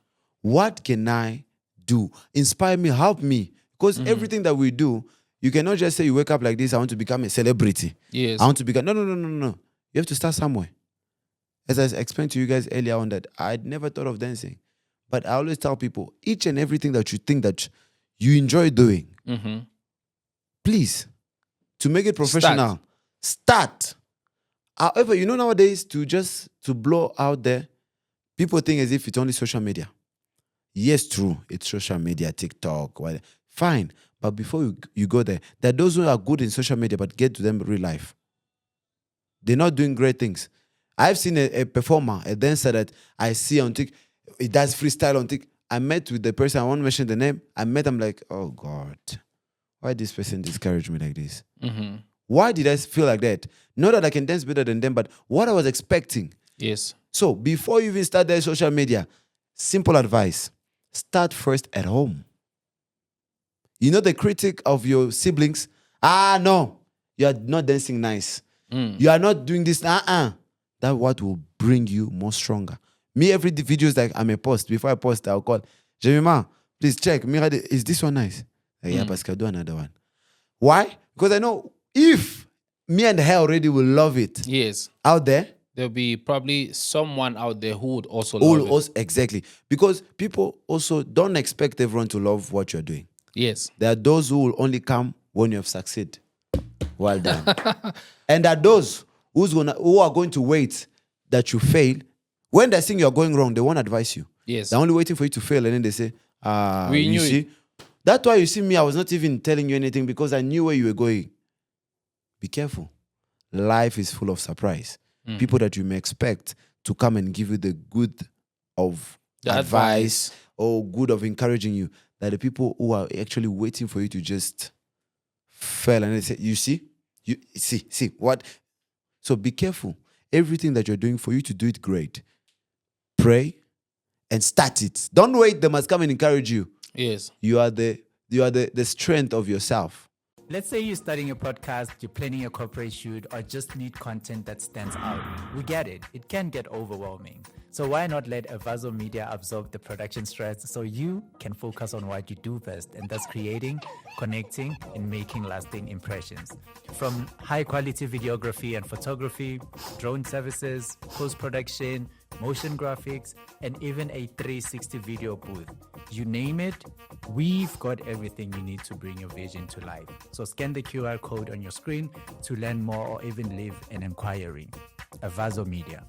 What can I do? Inspire me, help me. Because everything that we do, you cannot just say you wake up like this, I want to become a celebrity. Yes. I want to become, no. You have to start somewhere. As I explained to you guys earlier on that I'd never thought of dancing. But I always tell people, each and everything that you think that you enjoy doing, please, to make it professional, start. However, you know nowadays, to blow out there, people think as if it's only social media. Yes, true, it's social media, TikTok, whatever. Fine. But before you go there are those who are good in social media, but get to them real life. They're not doing great things. I've seen a performer, a dancer that I see on TikTok. He does freestyle on TikTok. I met with the person, I won't mention the name. I met him like, oh God, why this person discouraged me like this? Why did I feel like that? Not that I can dance better than them, but what I was expecting. Yes. So before you even start their social media, simple advice, start first at home. You know the critic of your siblings? No, you are not dancing nice. You are not doing this. That's what will bring you more stronger. Me, every videos that I may post, before I post, I'll call, Jemima, please check. Mira, is this one nice? Yeah, Pascal, do another one. Why? Because I know if me and her already will love it. Yes. Out there, there'll be probably someone out there who would also love it. Exactly. Because people also don't expect everyone to love what you're doing. Yes. There are those who will only come when you have succeeded. Well done. And there are those who are going to wait that you fail. When they're seeing you're going wrong, they won't advise you. Yes. They're only waiting for you to fail, and then they say, we knew you see? That's why you see me, I was not even telling you anything because I knew where you were going. Be careful. Life is full of surprise. People that you may expect to come and give you the good of advice or good of encouraging you, that the people who are actually waiting for you to just fail, and they say, you see what? So be careful. Everything that you're doing, for you to do it great, pray and start it. Don't wait, they must come and encourage you. Yes. You are the strength of yourself. Let's say you're starting a podcast, you're planning a corporate shoot, or just need content that stands out. We get it. It can get overwhelming. So why not let EVAZO Media absorb the production stress so you can focus on what you do best, and that's creating, connecting, and making lasting impressions. From high-quality videography and photography, drone services, post-production, motion graphics, and even a 360 video booth. You name it, we've got everything you need to bring your vision to life. So scan the QR code on your screen to learn more or even leave an inquiry. EVAZO Media,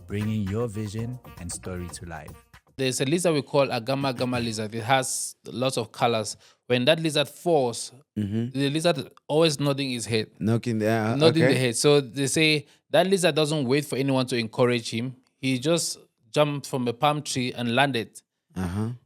bringing your vision and story to life. There's a lizard we call a gamma lizard. It has lots of colors. When that lizard falls, the lizard always nodding his head. Nodding the head. So they say that lizard doesn't wait for anyone to encourage him. He just jumped from a palm tree and landed.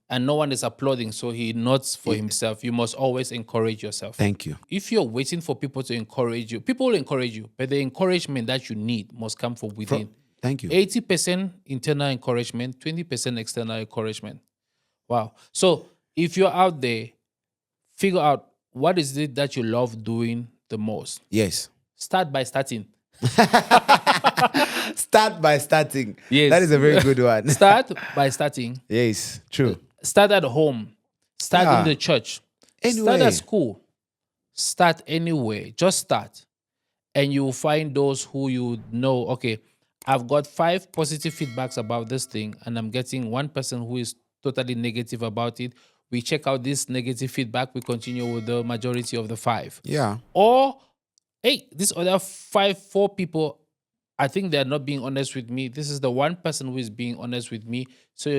And no one is applauding, so he nods for himself. You must always encourage yourself. Thank you. If you're waiting for people to encourage you, people will encourage you, but the encouragement that you need must come from within. Thank you. 80% internal encouragement, 20% external encouragement. Wow. So if you're out there, figure out what is it that you love doing the most. Yes. Start by starting. Start by starting. Yes. That is a very good one. Start by starting. Yes, true. Start at home. Start in the church. Anywhere. Start at school. Start anywhere. Just start. And you will find those who you know, okay, I've got 5 positive feedbacks about this thing, and I'm getting one person who is totally negative about it. We check out this negative feedback. We continue with the majority of the 5. Yeah. Or, hey, these other 4 people I think they're not being honest with me. This is the one person who is being honest with me. So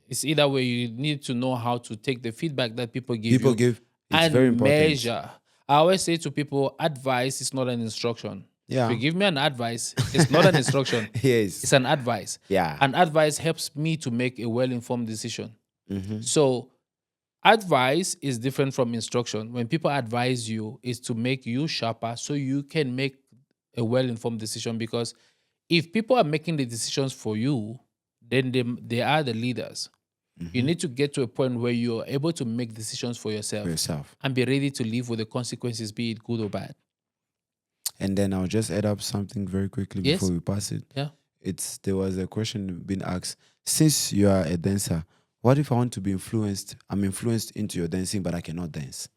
it's either way, you need to know how to take the feedback that people give People you give, it's very and important. measure. I always say to people, advice is not an instruction. If Yeah. you give me an advice, it's not an instruction. Yes. It's an advice. Yeah. An advice helps me to make a well-informed decision. Mm-hmm. So advice is different from instruction. When people advise you, is to make you sharper so you can make a well-informed decision. Because if people are making the decisions for you, then they are the leaders. You need to get to a point where you're able to make decisions for yourself, For yourself. and be ready to live with the consequences, be it good or bad. And then I'll just add up something very quickly Yes. before we pass it. Yeah. There was a question being asked. Since you are a dancer, what if I want to be influenced? I'm influenced into your dancing, but I cannot dance.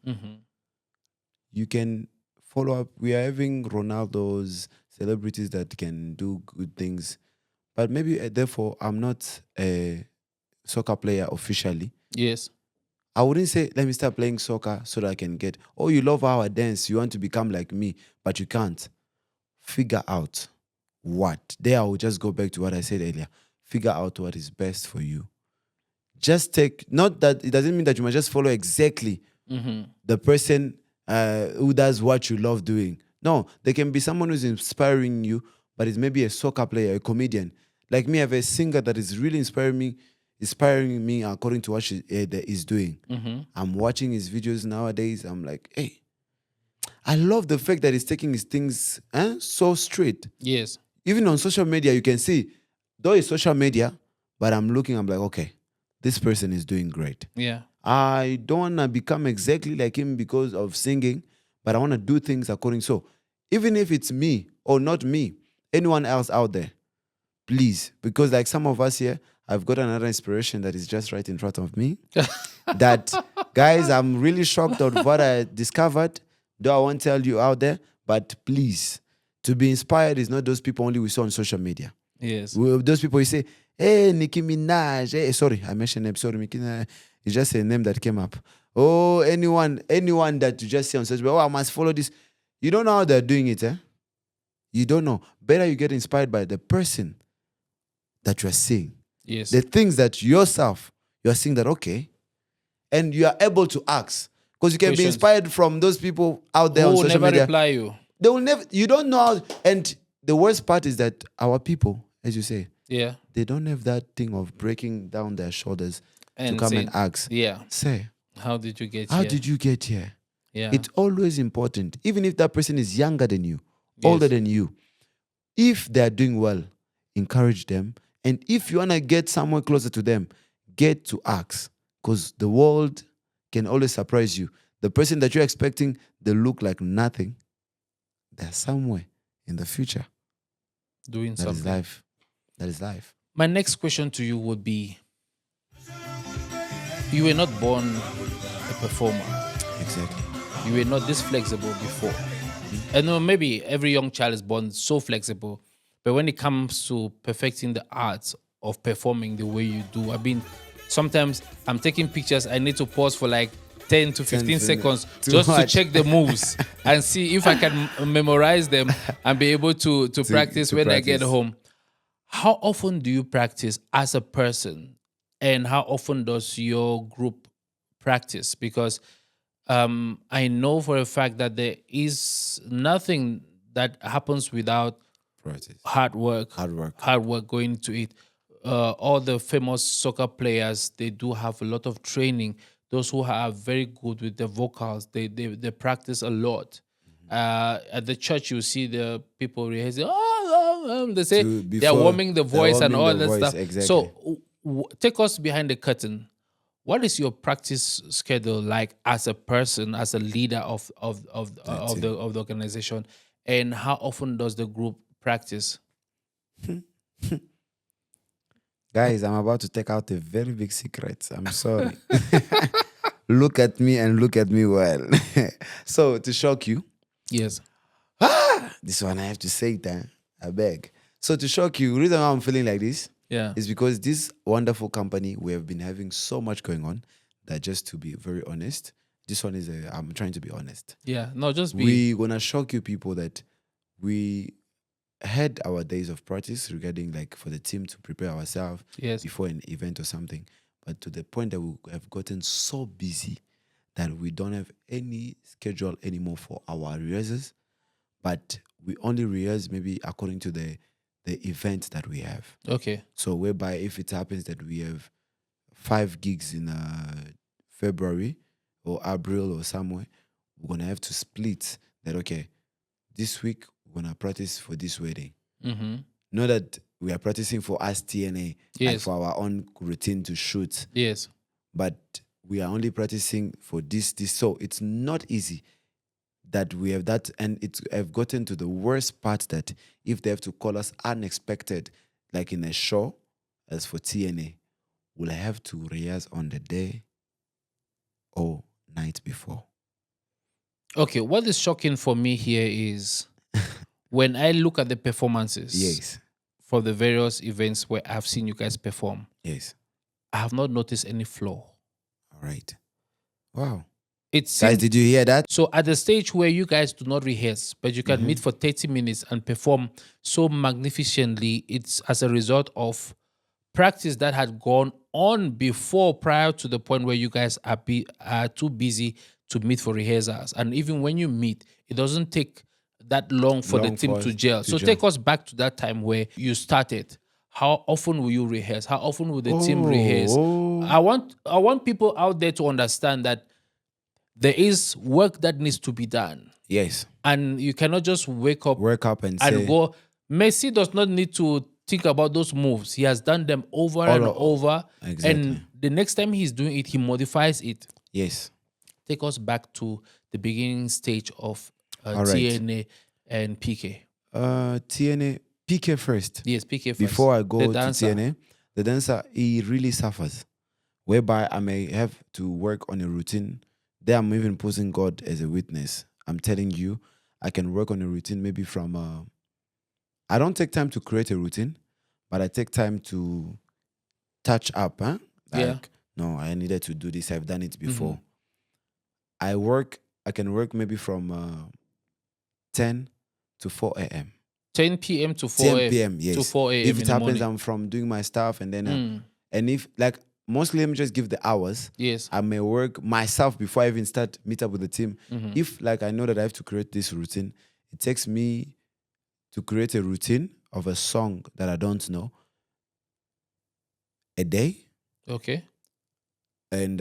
You can follow up. We are having Ronaldo's, celebrities that can do good things, but maybe therefore I'm not a soccer player officially. Yes. I wouldn't say, let me start playing soccer so that I can get, oh, you love how I dance, you want to become like me, but you can't. Figure out what. There I will just go back to what I said earlier. Figure out what is best for you. Just take, not that, it doesn't mean that you must just follow exactly the person who does what you love doing. No, there can be someone who's inspiring you, but it's maybe a soccer player, a comedian. Like me, I have a singer that is really inspiring me according to what she is doing. I'm watching his videos nowadays. I'm like, hey, I love the fact that he's taking his things so straight. Yes. Even on social media, you can see, though it's social media, but I'm like, okay, this person is doing great. Yeah. I don't want to become exactly like him because of singing, but I want to do things according. So even if it's me or not me, anyone else out there, please, because like some of us here, I've got another inspiration that is just right in front of me. That, guys, I'm really shocked at what I discovered, though I won't tell you out there, but please, to be inspired is not those people only we saw on social media. Yes. Those people you say, hey, Nicki Minaj, hey, sorry, I mentioned name, sorry, Nicki Minaj. It's just a name that came up. Oh, anyone that you just see on social media, oh, I must follow this. You don't know how they're doing it, You don't know. Better you get inspired by the person that you are seeing. Yes. The things that yourself, you are seeing that, okay, and you are able to ask. Because you can be inspired from those people out there on social never media. reply you. They will never, you don't know how, and the worst part is that our people, as you say, Yeah. they don't have that thing of breaking down their shoulders And to come say, and ask. Yeah. Say, How did you get how here? did you get here? Yeah. It's always important, even if that person is younger than you, older than you. If they're doing well, encourage them. And if you want to get somewhere closer to them, get to ask. Because the world can always surprise you. The person that you're expecting, they look like nothing. They're somewhere in the future. Doing That something. is life. That is life. My next question to you would be, you were not born a performer. Exactly. You were not this flexible before. I know maybe every young child is born so flexible, but when it comes to perfecting the art of performing the way you do, sometimes I'm taking pictures, I need to pause for like 10 to 15 seconds just to check the moves and see if I can memorize them and be able to practice when I get home. How often do you practice as a person, and how often does your group practice? Because I know for a fact that there is nothing that happens without Practice. hard work going into it. All the famous soccer players, they do have a lot of training. Those who are very good with the vocals, they practice a lot. At the church, you see the people rehearsing. They say they're warming the voice and all that stuff. Exactly. So take us behind the curtain. What is your practice schedule like as a person, as a leader of the organization, and how often does the group practice? Guys, I'm about to take out a very big secret. I'm sorry. Look at me and look at me well. So, to shock you, Yes. this one I have to say that. I beg. So, to shock you, the reason why I'm feeling like this is because this wonderful company, we have been having so much going on that, just to be very honest, this one is I'm trying to be honest. Yeah. No, just be. We're going to shock you people that we had our days of practice regarding like for the team to prepare ourselves Yes. before an event or something. But to the point that we have gotten so busy that we don't have any schedule anymore for our rehearsals, but we only rehearse maybe according to the event that we have. Okay. So whereby if it happens that we have 5 gigs in February or April or somewhere, we're gonna have to split that. Okay, this week we're gonna practice for this wedding. Mm-hmm. Not that we are practicing for us TNA, like Yes. for our own routine to shoot, Yes. but we are only practicing for this. So it's not easy that we have that, and it's have gotten to the worst part that if they have to call us unexpected, like in a show, as for TNA, we'll have to rehearse on the day or night before. Okay. What is shocking for me here is when I look at the performances Yes, for the various events where I've seen you guys perform, yes. I have not noticed any flaw. All right. Wow. It Guys, seems did you hear that? so at the stage where you guys do not rehearse, but you can meet for 30 minutes and perform so magnificently, it's as a result of practice that had gone on before, prior to the point where you guys are too busy to meet for rehearsals. And even when you meet, it doesn't take that long for the Long team for to us gel. to So gel. take us back to that time where you started. How often will you rehearse? How often will the team rehearse? Oh. I want people out there to understand that there is work that needs to be done. Yes. And you cannot just wake up Work up and and say, go. Messi does not need to think about those moves. He has done them over and over. Exactly. And the next time he's doing it, he modifies it. yes. Take us back to the beginning stage of All right. TNA and PK. TNA, PK first. Yes, PK first. Before I go The to dancer. TNA, the dancer, he really suffers. Whereby I may have to work on a routine. There I'm even posing God as a witness. I'm telling you, I can work on a routine maybe from... I don't take time to create a routine, but I take time to touch up. Huh? Yeah. No, I needed to do this. I've done it before. I can work maybe from 10 to 4 a.m. 10 p.m. to 4 10 a.m. p.m. Yes. To 4 a.m. If in it the happens, morning. I'm from doing my stuff, and then Mm. and if like mostly, let me just give the hours. Yes. I may work myself before I even start meet up with the team. Mhm. If like I know that I have to create this routine, it takes me to create a routine of a song that I don't know a day, Okay. and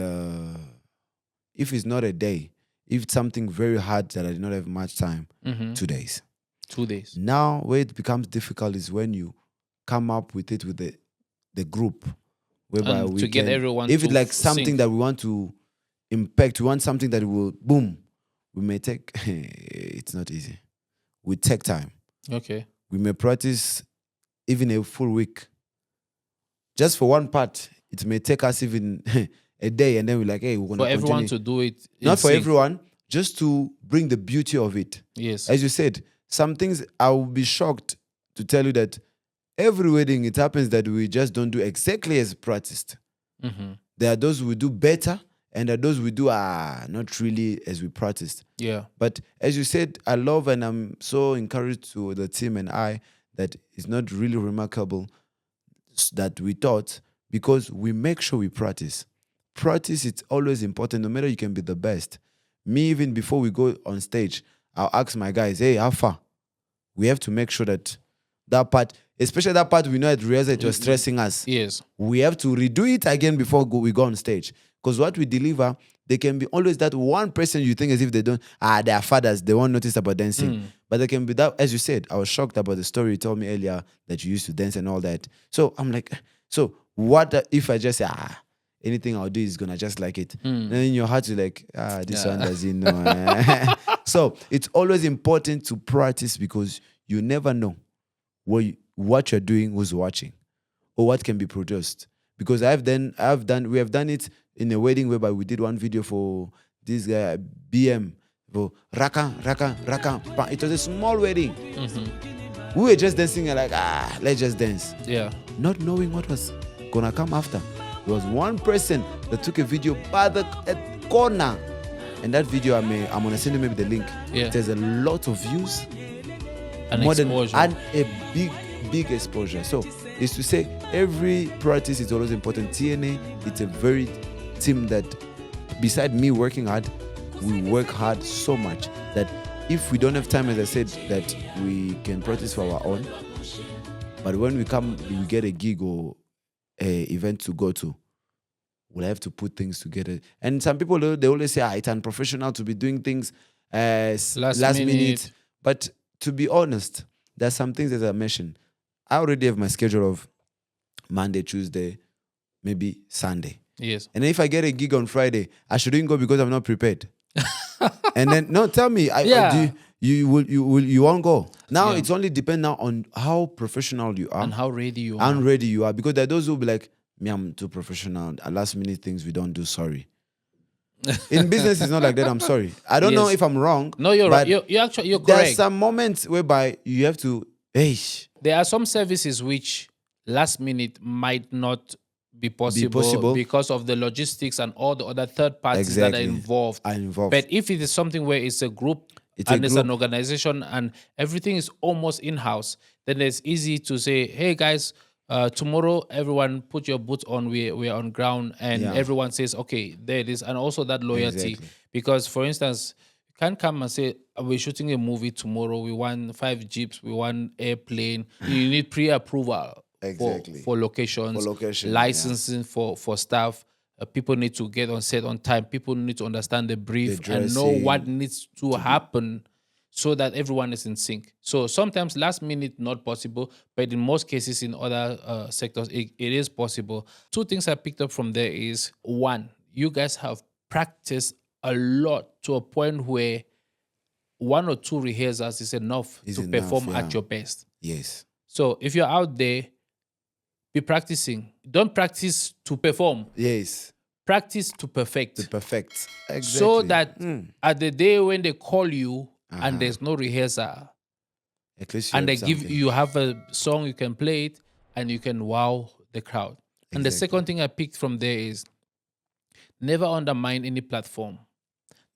if it's not a day, if it's something very hard that I do not have much time, Mhm. 2 days. 2 days. Now, where it becomes difficult is when you come up with it with the group, whereby And we to get can, everyone if to it's like something sync. that we want to impact, we want something that will boom, we may take. It's not easy. We take time. Okay. We may practice even a full week. Just for one part, it may take us even a day, and then we're like, hey, we're gonna For everyone continue. to do it. in Not for sync. everyone, just to bring the beauty of it. Yes. As you said, some things I will be shocked to tell you that every wedding it happens that we just don't do exactly as practiced. Mhm. There are those we do better, and there are those we do not really as we practiced. Yeah. But as you said, I love and I'm so encouraged to the team and I that it's not really remarkable that we taught, because we make sure we practice. Practice is always important, no matter you can be the best. Me, even before we go on stage, I'll ask my guys, hey, how far? We have to make sure that part, especially that part we know at rehearsal, it was stressing us. Yes. We have to redo it again before we go on stage. Because what we deliver, there can be always that one person you think as if they don't, they are fathers, they won't notice about dancing. But there can be that, as you said, I was shocked about the story you told me earlier that you used to dance and all that. So I'm like, so what if I just say, anything I'll do is gonna just like it. And in your heart you're like, this one doesn't know. So it's always important to practice, because you never know what you're doing, who's watching, or what can be produced. Because we have done it in a wedding whereby we did one video for this guy BM for Raka. It was a small wedding. We were just dancing and like, let's just dance. Yeah. Not knowing what was gonna come after. There was one person that took a video by the corner, and that video I'm gonna send you maybe the link. Yeah. There's a lot of views, An more than exposure. and a big exposure. So it's to say every practice is always important. TNA, it's a very team that, beside me working hard, we work hard so much that if we don't have time, as I said, that we can practice for our own. But when we get a gig or a event to go to, we'll have to put things together. And some people, they always say, it's unprofessional to be doing things last minute. But to be honest, there's some things that I mentioned. I already have my schedule of Monday, Tuesday, maybe Sunday. Yes. And if I get a gig on Friday, I shouldn't go because I'm not prepared. And then, no, tell me, you won't go. Now it's only depend now on how professional you are. And how ready you are. And ready you are. Because there are those who will be like, me, I'm too professional. Last minute things we don't do, sorry. In business, it's not like that, I'm sorry. I don't know if I'm wrong. No, you're right. You're correct. There are some moments whereby you have to, there are some services which last minute might not be possible because of the logistics and all the other third parties that are involved. But if it is something where it's a group, it's an organization and everything is almost in-house, then it's easy to say, hey guys, tomorrow everyone put your boots on, we're on ground, and everyone says, okay, there it is. And also that loyalty. Because for instance, you can't come and say, we're shooting a movie tomorrow, we want 5 jeeps, we want airplane. You need pre-approval. For locations, licensing for staff. People need to get on set on time. People need to understand the brief and know what needs to happen so that everyone is in sync. So sometimes last minute not possible, but in most cases in other sectors, it is possible. 2 things I picked up from there is, 1, you guys have practiced a lot to a point where 1 or 2 rehearsals is enough to perform at your best. Yes. So if you're out there, be practicing. Don't practice to perform. Yes. Practice to perfect. Exactly. So that at the day when they call you and there's no rehearsal, at least and they you have a song, you can play it and you can wow the crowd. And the second thing I picked from there is, never undermine any platform.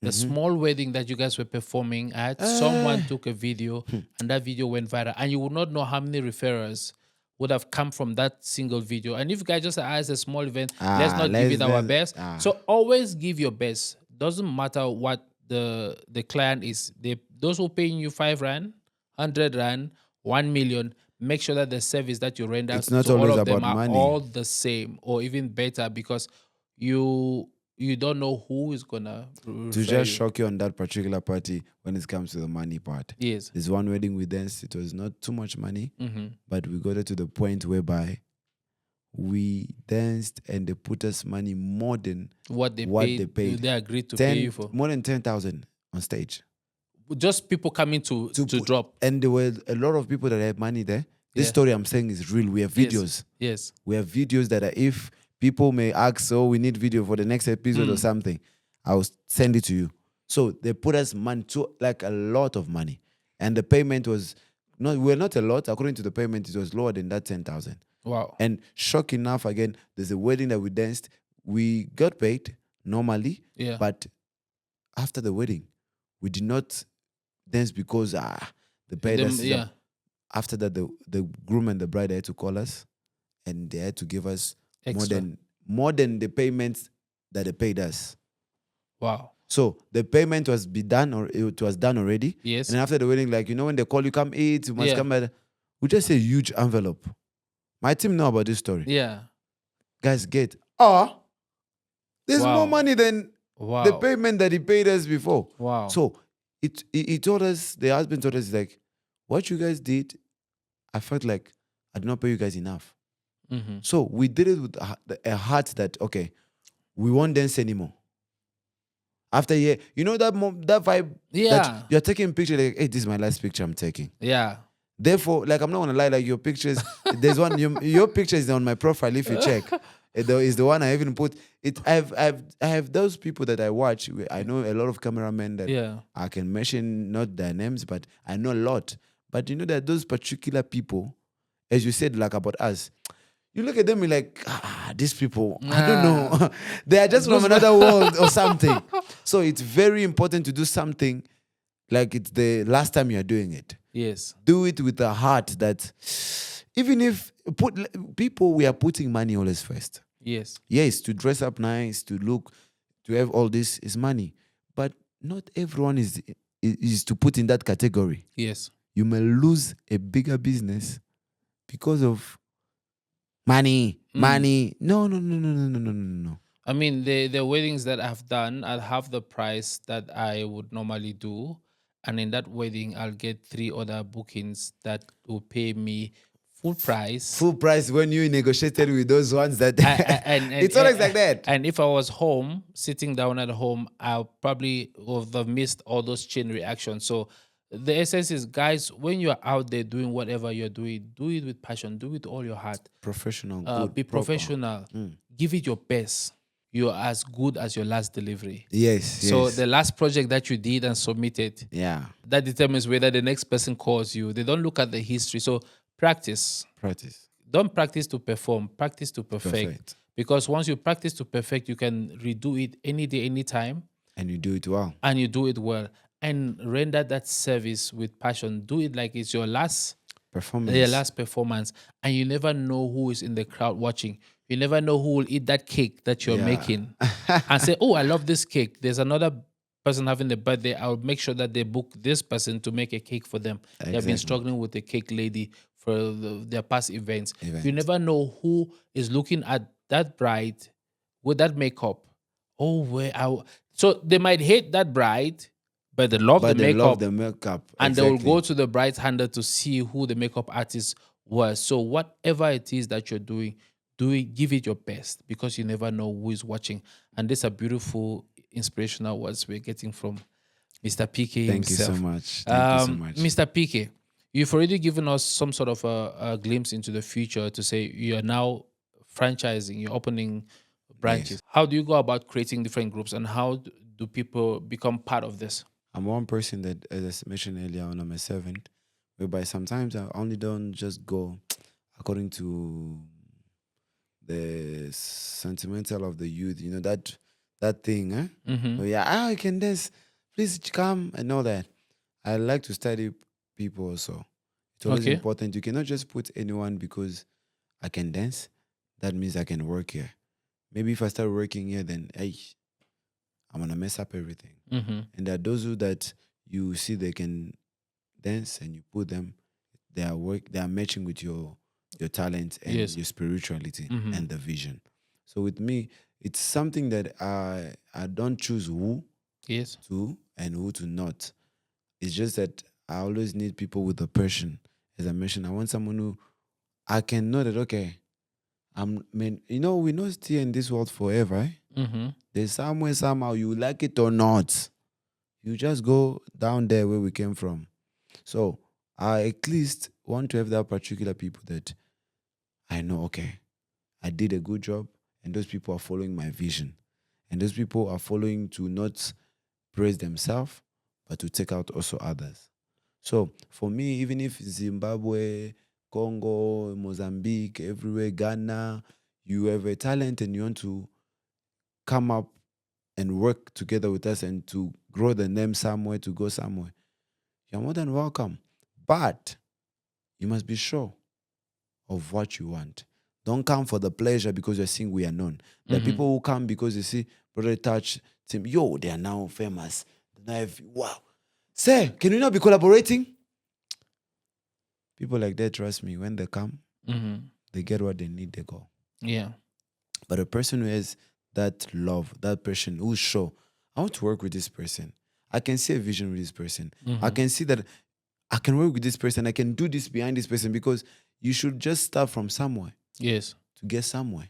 The small wedding that you guys were performing at, someone took a video and that video went viral, and you would not know how many referrals would have come from that single video. And if you guys just as a small event, let's not give it our best. So always give your best. Doesn't matter what the client is. Those who paying you 5 rand, 100 rand, 1 million, make sure that the service that you render it's not to always all of them about are money. all the same or even better, because you don't know who is gonna to just shock you on that particular party when it comes to the money part. Yes. There's one wedding we danced, it was not too much money, but we got it to the point whereby we danced and they put us money more than what they paid. They agreed to pay you for more than 10,000 on stage. Just people coming to drop. And there were a lot of people that had money there. This story I'm saying is real. We have videos. Yes. We have videos that are, if people may ask, we need video for the next episode or something, I'll send it to you. So they put us money, like a lot of money. And the payment was, not a lot. According to the payment, it was lower than that 10,000. Wow. And shock enough, again, there's a wedding that we danced. We got paid normally, but after the wedding, we did not dance because they paid us. After that, the groom and the bride had to call us, and they had to give us more than the payments that they paid us. Wow. So the payment was done, or it was done already. Yes. And after the wedding, like, when they call you, come eat, you must come at, we just a huge envelope. My team know about this story. Yeah. Guys, there's more money than the payment that he paid us before. Wow. So he told us, the husband told us, like, what you guys did, I felt like I did not pay you guys enough. So we did it with a heart that, okay, we won't dance anymore. After a year, that vibe that you're taking pictures, like, hey, this is my last picture I'm taking. Yeah. Therefore, like, I'm not gonna lie, like, your pictures, there's one, your picture is on my profile if you check. Is the one I even put it. I have those people that I watch. I know a lot of cameramen that I can mention, not their names, but I know a lot. But that those particular people, as you said, like about us, you look at them and like, these people, I don't know. They are just from another world or something. So it's very important to do something like it's the last time you're doing it. Yes. Do it with a heart that, even if people, we are putting money always first. Yes. Yes, to dress up nice, to look, to have all this is money, but not everyone is to put in that category. Yes. You may lose a bigger business because of money. Money. No, no, no, no, no, no, no, no, no. I mean, the weddings that I've done, I'll have the price that I would normally do, and in that wedding, I'll get 3 other bookings that will pay me full price. Full price when you negotiated with those ones that And it's always like that. And if I was home, sitting down at home, I probably would have missed all those chain reactions. So the essence is, guys, when you're out there doing whatever you're doing, do it with passion, do it with all your heart. Professional, good, Be proper. professional. Give it your best. You're as good as your last delivery. Yes. So yes. the last project that you did and submitted, Yeah. that determines whether the next person calls you. They don't look at the history. So practice. Practice. Don't practice to perform, practice to perfect. Perfect. Because once you practice to perfect, you can redo it any day, anytime, And you do it well. and you do it well. And render that service with passion. Do it like it's your last performance. And you never know who is in the crowd watching. You never know who will eat that cake that you're Yeah. making and say, oh, I love this cake. There's another person having a birthday. I'll make sure that they book this person to make a cake for them. They've been Exactly. struggling with the cake lady for their past events. Events. You never know who is looking at that bride with that makeup. Oh, so they might hate that bride, but they love But the they makeup. love the makeup. And they Exactly. will go to the bride's handle to see who the makeup artist was. So whatever it is that you're doing, give it your best, because you never know who is watching. And these are beautiful, inspirational words we're getting from Mr. PK Thank himself. you so much. Thank you so much. Mr. PK, you've already given us some sort of a glimpse into the future to say you are now franchising, you're opening branches. Yes. How do you go about creating different groups, and how do people become part of this? I'm one person that, as I mentioned earlier on, I'm a servant, whereby sometimes I only don't just go according to the sentimental of the youth, that thing, eh? Mm-hmm. Oh, yeah, I can dance. Please come and all that. I like to study people also. It's always Okay. important. You cannot just put anyone because I can dance. That means I can work here. Maybe if I start working here, then hey, I'm gonna mess up everything. Mm-hmm. And there are those who that you see they can dance and you put them, they are matching with your talent and Yes. your spirituality Mhm. and the vision. So with me, it's something that I don't choose who Yes. to and who to not. It's just that I always need people with a passion. As I mentioned, I want someone who I can know that, okay, we not stay in this world forever. Eh? Mm-hmm. There's somewhere, somehow, you like it or not, you just go down there where we came from. So I at least want to have that particular people that I know, okay, I did a good job, and those people are following my vision. And those people are following to not praise themselves, but to take out also others. So for me, even if Zimbabwe, Congo, Mozambique, everywhere, Ghana, you have a talent and you want to come up and work together with us and to grow the name somewhere, to go somewhere, you're more than welcome. But you must be sure of what you want. Don't come for the pleasure because you're seeing we are known. There are Mhm. people who come because they see Brother Touch, team, yo, they are now famous. Wow. Sir, can we not be collaborating? People like that, trust me, when they come, Mm-hmm. they get what they need, they go. Yeah. But a person who has that love, that person who's sure, I want to work with this person. I can see a vision with this person. I Mhm. can see that I can work with this person. I can do this behind this person, because you should just start from somewhere Yes. to get somewhere.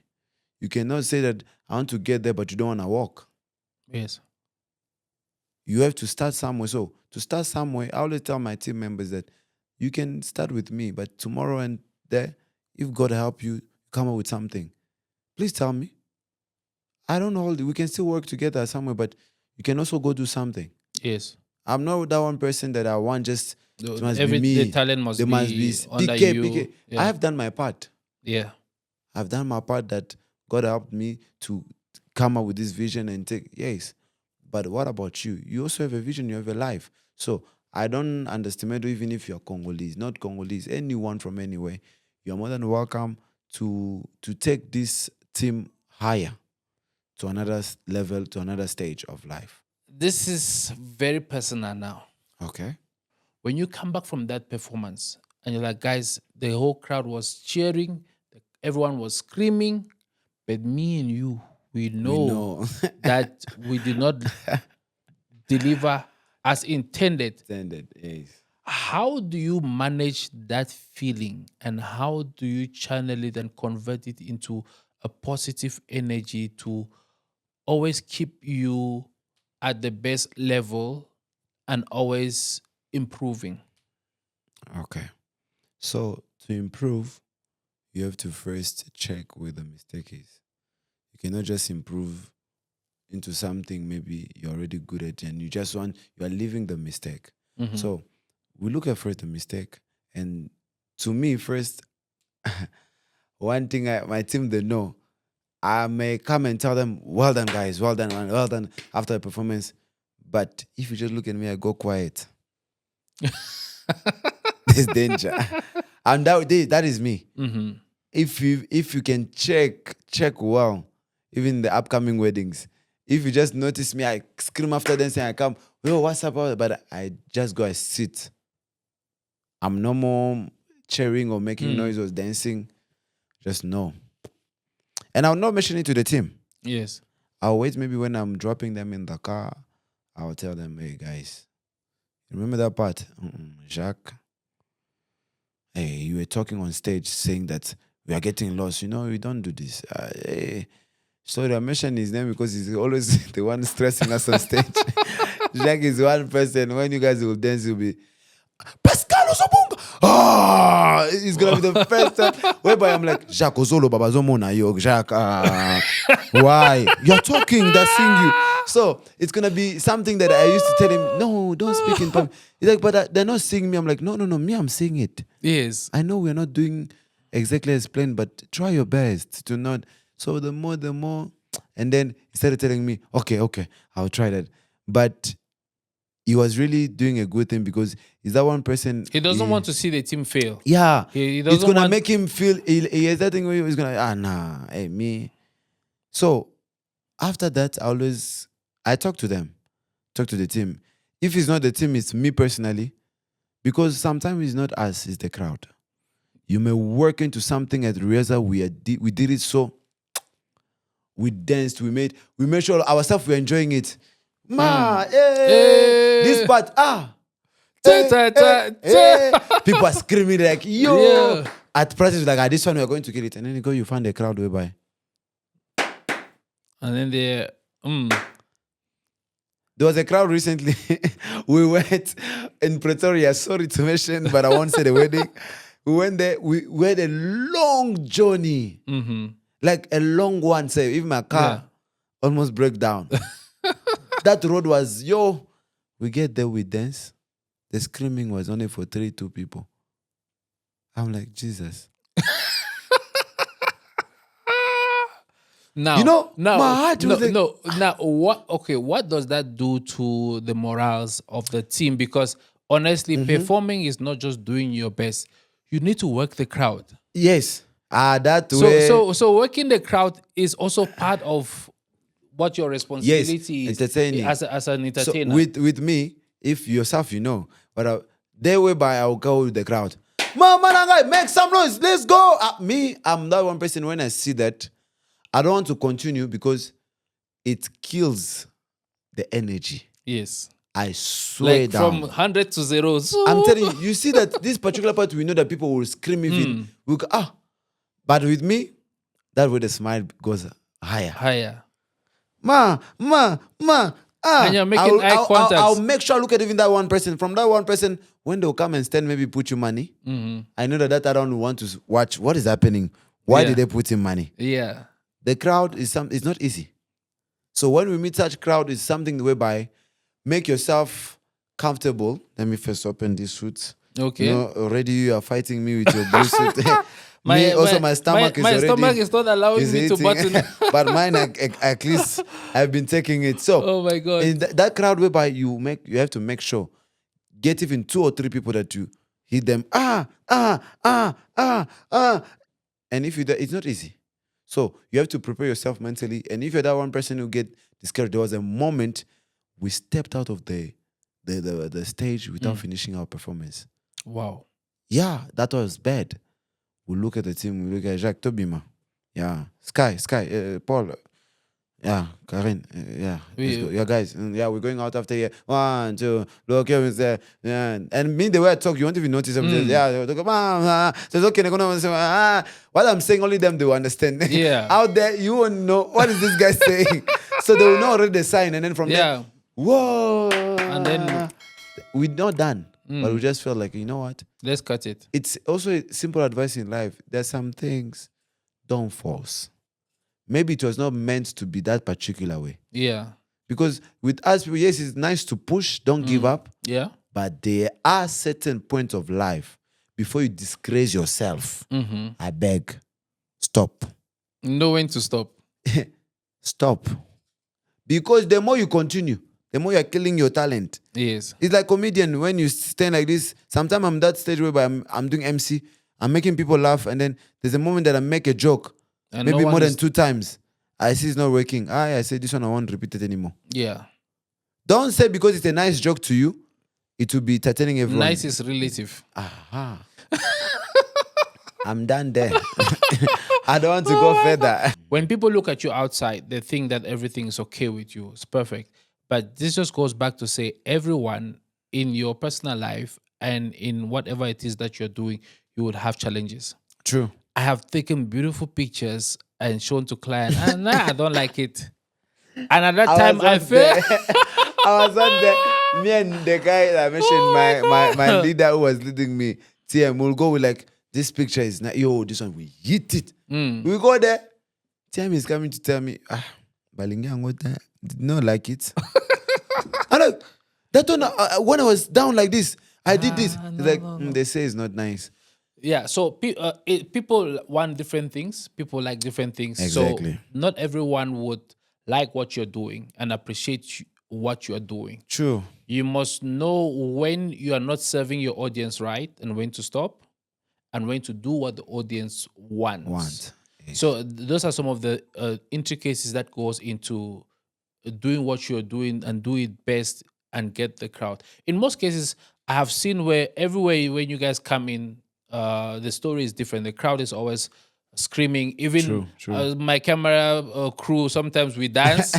You cannot say that I want to get there, but you don't want to walk. Yes. You have to start somewhere. So to start somewhere, I always tell my team members that you can start with me, but tomorrow and there, if God help you come up with something, please tell me. I don't know. We can still work together somewhere, but you can also go do something. Yes. I'm not that one person that I want just, it must Every be me. the talent must There be must be under PK, you. PK. Yeah. I have done my part. Yeah. I've done my part that God helped me to come up with this vision and take, yes. But what about you? You also have a vision, you have a life. So I don't underestimate you, even if you're Congolese, not Congolese, anyone from anywhere. You're more than welcome to take this team higher to another level, to another stage of life. This is very personal now. Okay. When you come back from that performance and you're like, guys, the whole crowd was cheering, everyone was screaming, but me and you, we know, that we did not deliver as intended. Yes. How do you manage that feeling, and how do you channel it and convert it into a positive energy to always keep you at the best level and always improving? Okay. So to improve, you have to first check where the mistake is. You cannot just improve into something maybe you're already good at and you are leaving the mistake. Mhm. So we look at first the mistake. And to me, first, one thing my team they know, I may come and tell them, well done, guys, well done, man, well done after the performance. But if you just look at me, I go quiet. There's danger. And that is me. Mhm. If you can check well, even the upcoming weddings, if you just notice me, I scream after dancing, I come, oh, what's up? But I just go and sit. I'm no more cheering or making noise or dancing. Just no. And I'll not mention it to the team. Yes. I'll wait maybe when I'm dropping them in the car. I'll tell them, hey, guys, remember that part? Jacques, hey, you were talking on stage saying that we are getting lost. We don't do this. Hey. So I mentioned his name because he's always the one stressing us on stage. Jacques is one person. When you guys will dance, you'll be, Pascal Osobunga! It's going to be the first time. Whereby I'm like, Jacques Ozolo Babazomo na yo. Jacques, why? You're talking, that's seeing you. So it's going to be something that I used to tell him, no, don't speak in public. He's like, but they're not seeing me. I'm like, no, me, I'm seeing it. Yes. I know we're not doing exactly as planned, but try your best to not. So the more. And then he started telling me, okay, I'll try that. But he was really doing a good thing because he's that one person. He doesn't want to see the team fail. Yeah. He It's going to make him feel, he has that thing where he's going to, nah, hey, me. So after that, I talk to them, talk to the team. If it's not the team, it's me personally. Because sometimes it's not us, it's the crowd. You may work into something at rehearsal, we did it so, we danced, we made sure ourselves we're enjoying it. This part, people are screaming like, yo. Yeah. At practice, like, this one we're going to kill it. And then you find the crowd whereby. And then there was a crowd recently. We went in Pretoria. Sorry to mention, but I won't say the wedding. We went there. We had a long journey. Mm-hmm. Like a long one. Say, even my car almost broke down. That road was, we get there, we dance. The screaming was only for 2 people. I'm like, Jesus. Now, my heart was like, Now, what does that do to the morals of the team? Because honestly, performing is not just doing your best. You need to work the crowd. Yes. That way. So working the crowd is also part of what your responsibility is entertaining. as an entertainer. So with me, if yourself, but there whereby I'll go with the crowd. Mama, make some noise. Let's go. I'm that one person. When I see that, I don't want to continue because it kills the energy. Yes. I swear like down. From 100 to 0. I'm telling you, see that this particular part, we know that people will scream if we go, But with me, that way the smile goes higher. Higher. Ma. And you're making eye contact. I'll make sure I look at even that one person. From that one person, when they'll come and stand, maybe put you money. Mm-hmm. I know that I don't want to watch what is happening. Why did they put in money? Yeah. The crowd is it's not easy. So when we meet such crowd, it's something whereby make yourself comfortable. Let me first open this suit. Okay. Already you are fighting me with your blue suit. My stomach is already... My stomach is not allowing me to button. But mine, at least, I've been taking it. So, oh my God. In that crowd whereby you have to make sure get even 2 or 3 people that you hit them, and if you do, it's not easy. So you have to prepare yourself mentally. And if you're that one person who get discouraged, there was a moment we stepped out of the stage without finishing our performance. Wow. Yeah, that was bad. We look at the team, we look at Jacques Tobima. Yeah. Sky, Paul. Yeah, Karin. Yeah. Let's go. Yeah, guys. Yeah, we're going out after here. 1, 2. Look, here is there. Yeah. And me, the way I talk, you won't even notice them. Yeah, they'll go, so it's okay. They're gonna say, what I'm saying, only them they will understand. Yeah. Out there, you won't know what is this guy saying. So they will know already the sign, and then from there, whoa. And then we're not done. But we just felt like, you know what? let's cut it. It's also a simple advice in life. There's some things, don't force. Maybe it was not meant to be that particular way. Yeah. Because with us people, yes, it's nice to push, don't give up. Yeah. But there are certain points of life before you disgrace yourself. I beg, stop. Know when to stop. Stop. Because the more you continue, the more you're killing your talent. Yes. It's like comedian, when you stand like this, sometimes I'm that stage where I'm doing MC, I'm making people laugh, and then there's a moment that I make a joke, And maybe no one more than is- 2 times. I see it's not working. I say this one I won't repeat it anymore. Yeah. Don't say because it's a nice joke to you, it will be entertaining everyone. Nice is relative. Aha. I'm done there. I don't want to go further. When people look at you outside, they think that everything is okay with you. It's perfect. But this just goes back to say everyone in your personal life and in whatever it is that you're doing, you would have challenges. True. I have taken beautiful pictures and shown to clients, and I don't like it. And at that time, I felt I was on there. Me and the guy that I mentioned, my leader who was leading me, TM, we'll go with like, this picture is not, yo, this one, we hit it. We go there. TM is coming to tell me, Balinga did not like it. I'm like, that one, when I was down like this, I did this. It's like, they say it's not nice. yeah. So people want different things. People like different things. Exactly. So not everyone would like what you're doing and appreciate what you're doing. True. You must know when you are not serving your audience right and when to stop and when to do what the audience wants. So those are some of the intricacies that goes into doing what you're doing and do it best and get the crowd. In most cases, I have seen where everywhere when you guys come in, the story is different. The crowd is always screaming. Even True. My camera crew, sometimes we dance.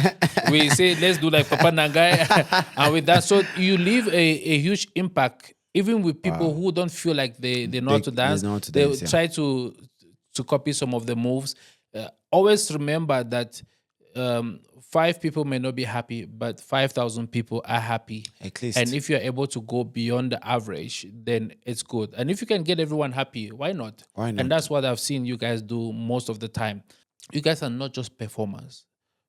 We say, let's do like Papa Nangai. And with that, so you leave a huge impact, even with people who don't feel like they know how to dance. know how to They dance, yeah. try to copy some of the moves. Always remember that 5 people may not be happy, but 5,000 people are happy. At least. And if you're able to go beyond the average, then it's good. And if you can get everyone happy, why not? Why not? And that's what I've seen you guys do most of the time. You guys are not just performers.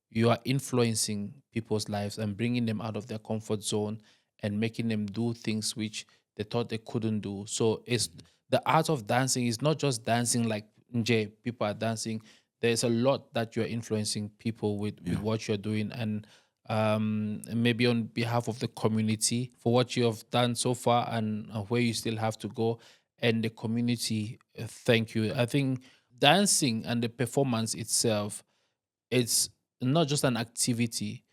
You are influencing people's lives and bringing them out of their comfort zone and making them do things which they thought they couldn't do. So it's the art of dancing is not just dancing like Nje, people are dancing. There's a lot that you're influencing people with what you're doing, and maybe on behalf of the community for what you have done so far and where you still have to go, and the community, thank you. I think dancing and the performance itself, it's not just an activity,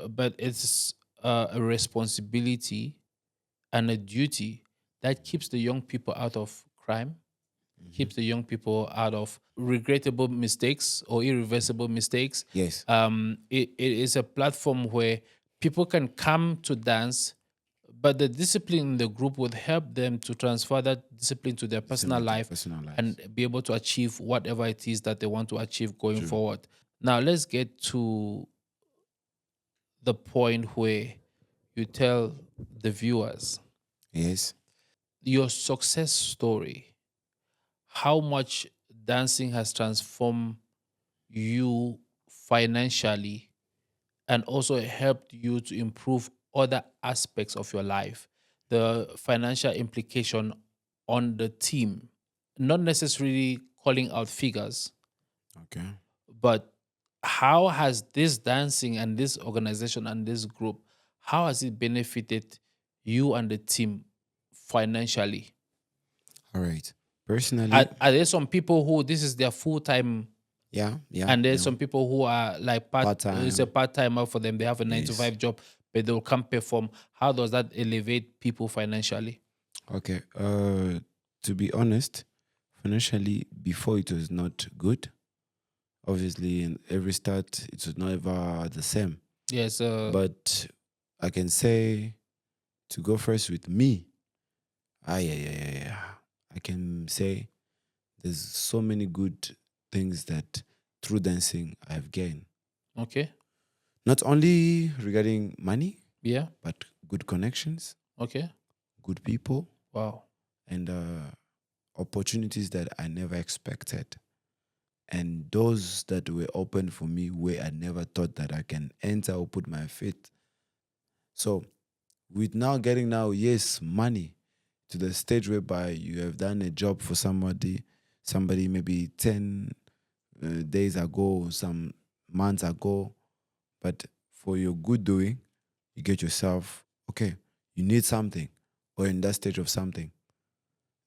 but it's a responsibility and a duty that keeps the young people out of crime, keeps the young people out of regrettable mistakes or irreversible mistakes. Yes. It is a platform where people can come to dance, but the discipline in the group would help them to transfer that discipline to their personal life and be able to achieve whatever it is that they want to achieve going forward. Now, let's get to the point where you tell the viewers Yes. your success story, how much dancing has transformed you financially and also helped you to improve other aspects of your life, the financial implication on the team, not necessarily calling out figures, Okay. but how has this dancing and this organization and this group, how has it benefited you and the team financially? All right. Personally, Are there some people who this is their full time, yeah, and there's yeah. some people who are like it's a Part-time. part timer for them? They have a 9 to Yes. 5 job, but they'll come perform. How does that elevate people financially? Okay. To be honest, financially, before it was not good. Obviously, in every start, it was never the same. Yes. But I can say to go first with me. Yeah. I can say there's so many good things that through dancing I've gained. Okay. Not only regarding money, Yeah. but good connections, Okay. good people, Wow. and opportunities that I never expected. And those that were open for me where I never thought that I can enter or put my feet. So with now getting now, yes, money to the stage whereby you have done a job for somebody maybe 10 days ago, some months ago, but for your good doing, you get yourself, okay, you need something, or in that stage of something,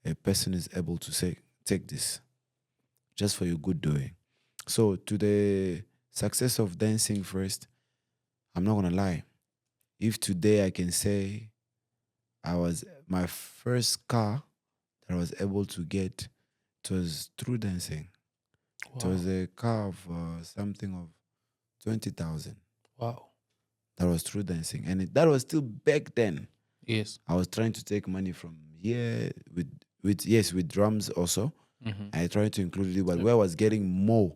a person is able to say, take this just for your good doing. So to the success of dancing first, I'm not gonna lie. If today I can say I was my first car that I was able to get, it was through dancing. It Wow. was a car of something of 20,000. Wow. That was through dancing, and that was still back then. Yes. I was trying to take money from here with drums also. Mm-hmm. I tried to include it, but where I was getting more,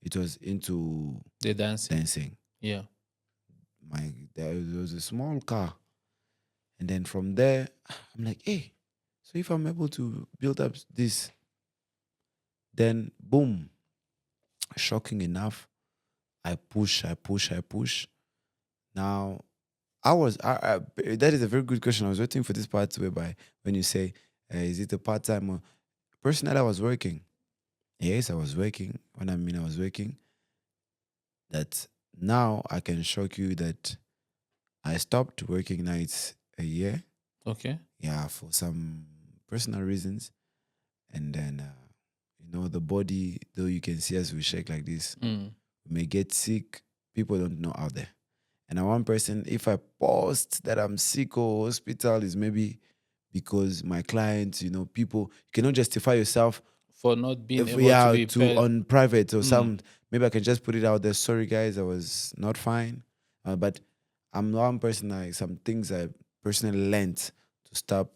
it was into The dancing. dancing. Yeah. There was a small car, and then from there, I'm like, hey, so if I'm able to build up this, then boom, shocking enough, I push. Now, that is a very good question. I was waiting for this part whereby when you say, is it a part time or personally, I was working. Yes, I was working. When I mean I was working, that now I can shock you that I stopped working nights a year. Okay. Yeah, for some personal reasons. And then, the body, though you can see us, we shake like this, Mm. we may get sick. People don't know out there. And I one person, if I post that I'm sick or hospital, is maybe because my clients, people, you cannot justify yourself For not being if able to yeah be to paid. on private or some. Maybe I can just put it out there. Sorry guys, I was not fine. But I'm one person, like some things I personally learned to stop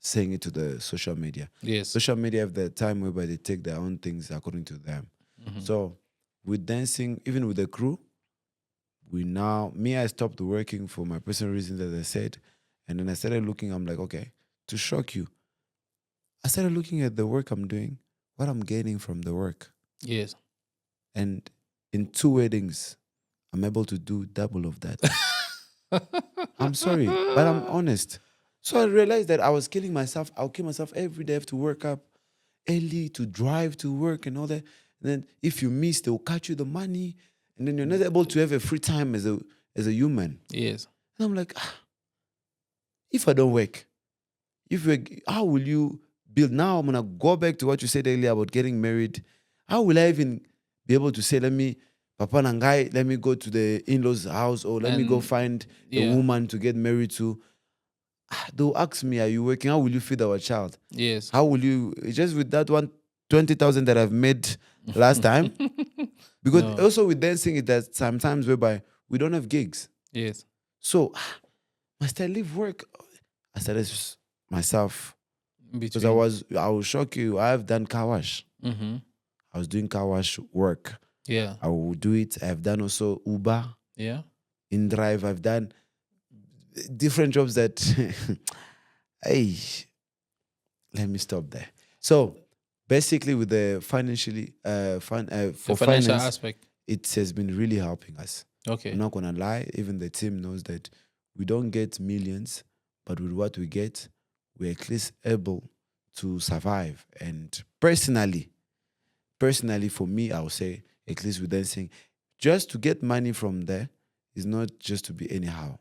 saying it to the social media. Yes. Social media have the time whereby they take their own things according to them. Mhm. So with dancing, even with the crew, I stopped working for my personal reasons, as I said. And then I started looking, I'm like, okay, to shock you, I started looking at the work I'm doing, what I'm gaining from the work. Yes. And in 2 weddings, I'm able to do double of that. I'm sorry, but I'm honest. So I realized that I was killing myself. I'll kill myself every day. I have to work up early to drive to work and all that. And then if you miss, they'll cut you the money. And then you're not able to have a free time as a human. Yes. And I'm like, if I don't work, how will you build? Now I'm gonna go back to what you said earlier about getting married. How will I even be able to say, Papa Nangai, let me go to the in-laws' house, or let me go And find a yeah. woman to get married to? They'll ask me, are you working? How will you feed our child? Yes. How will you, just with that 20,000 that I've made last time? Because No. also with dancing, it there's sometimes whereby we don't have gigs. Yes. So must I leave work? I started myself because Between. I will shock you. I've done car wash. Mm-hmm. I was doing car wash work. Yeah. I will do it. I've done also Uber, Yeah. in drive. I've done different jobs that, hey, let me stop there. So basically, with the financially, for The financial finance, aspect. it has been really helping us. Okay. I'm not gonna lie. Even the team knows that we don't get millions, but with what we get, we're at least able to survive. And personally, for me, I would say, at least with dancing, just to get money from there is not just to be anyhow.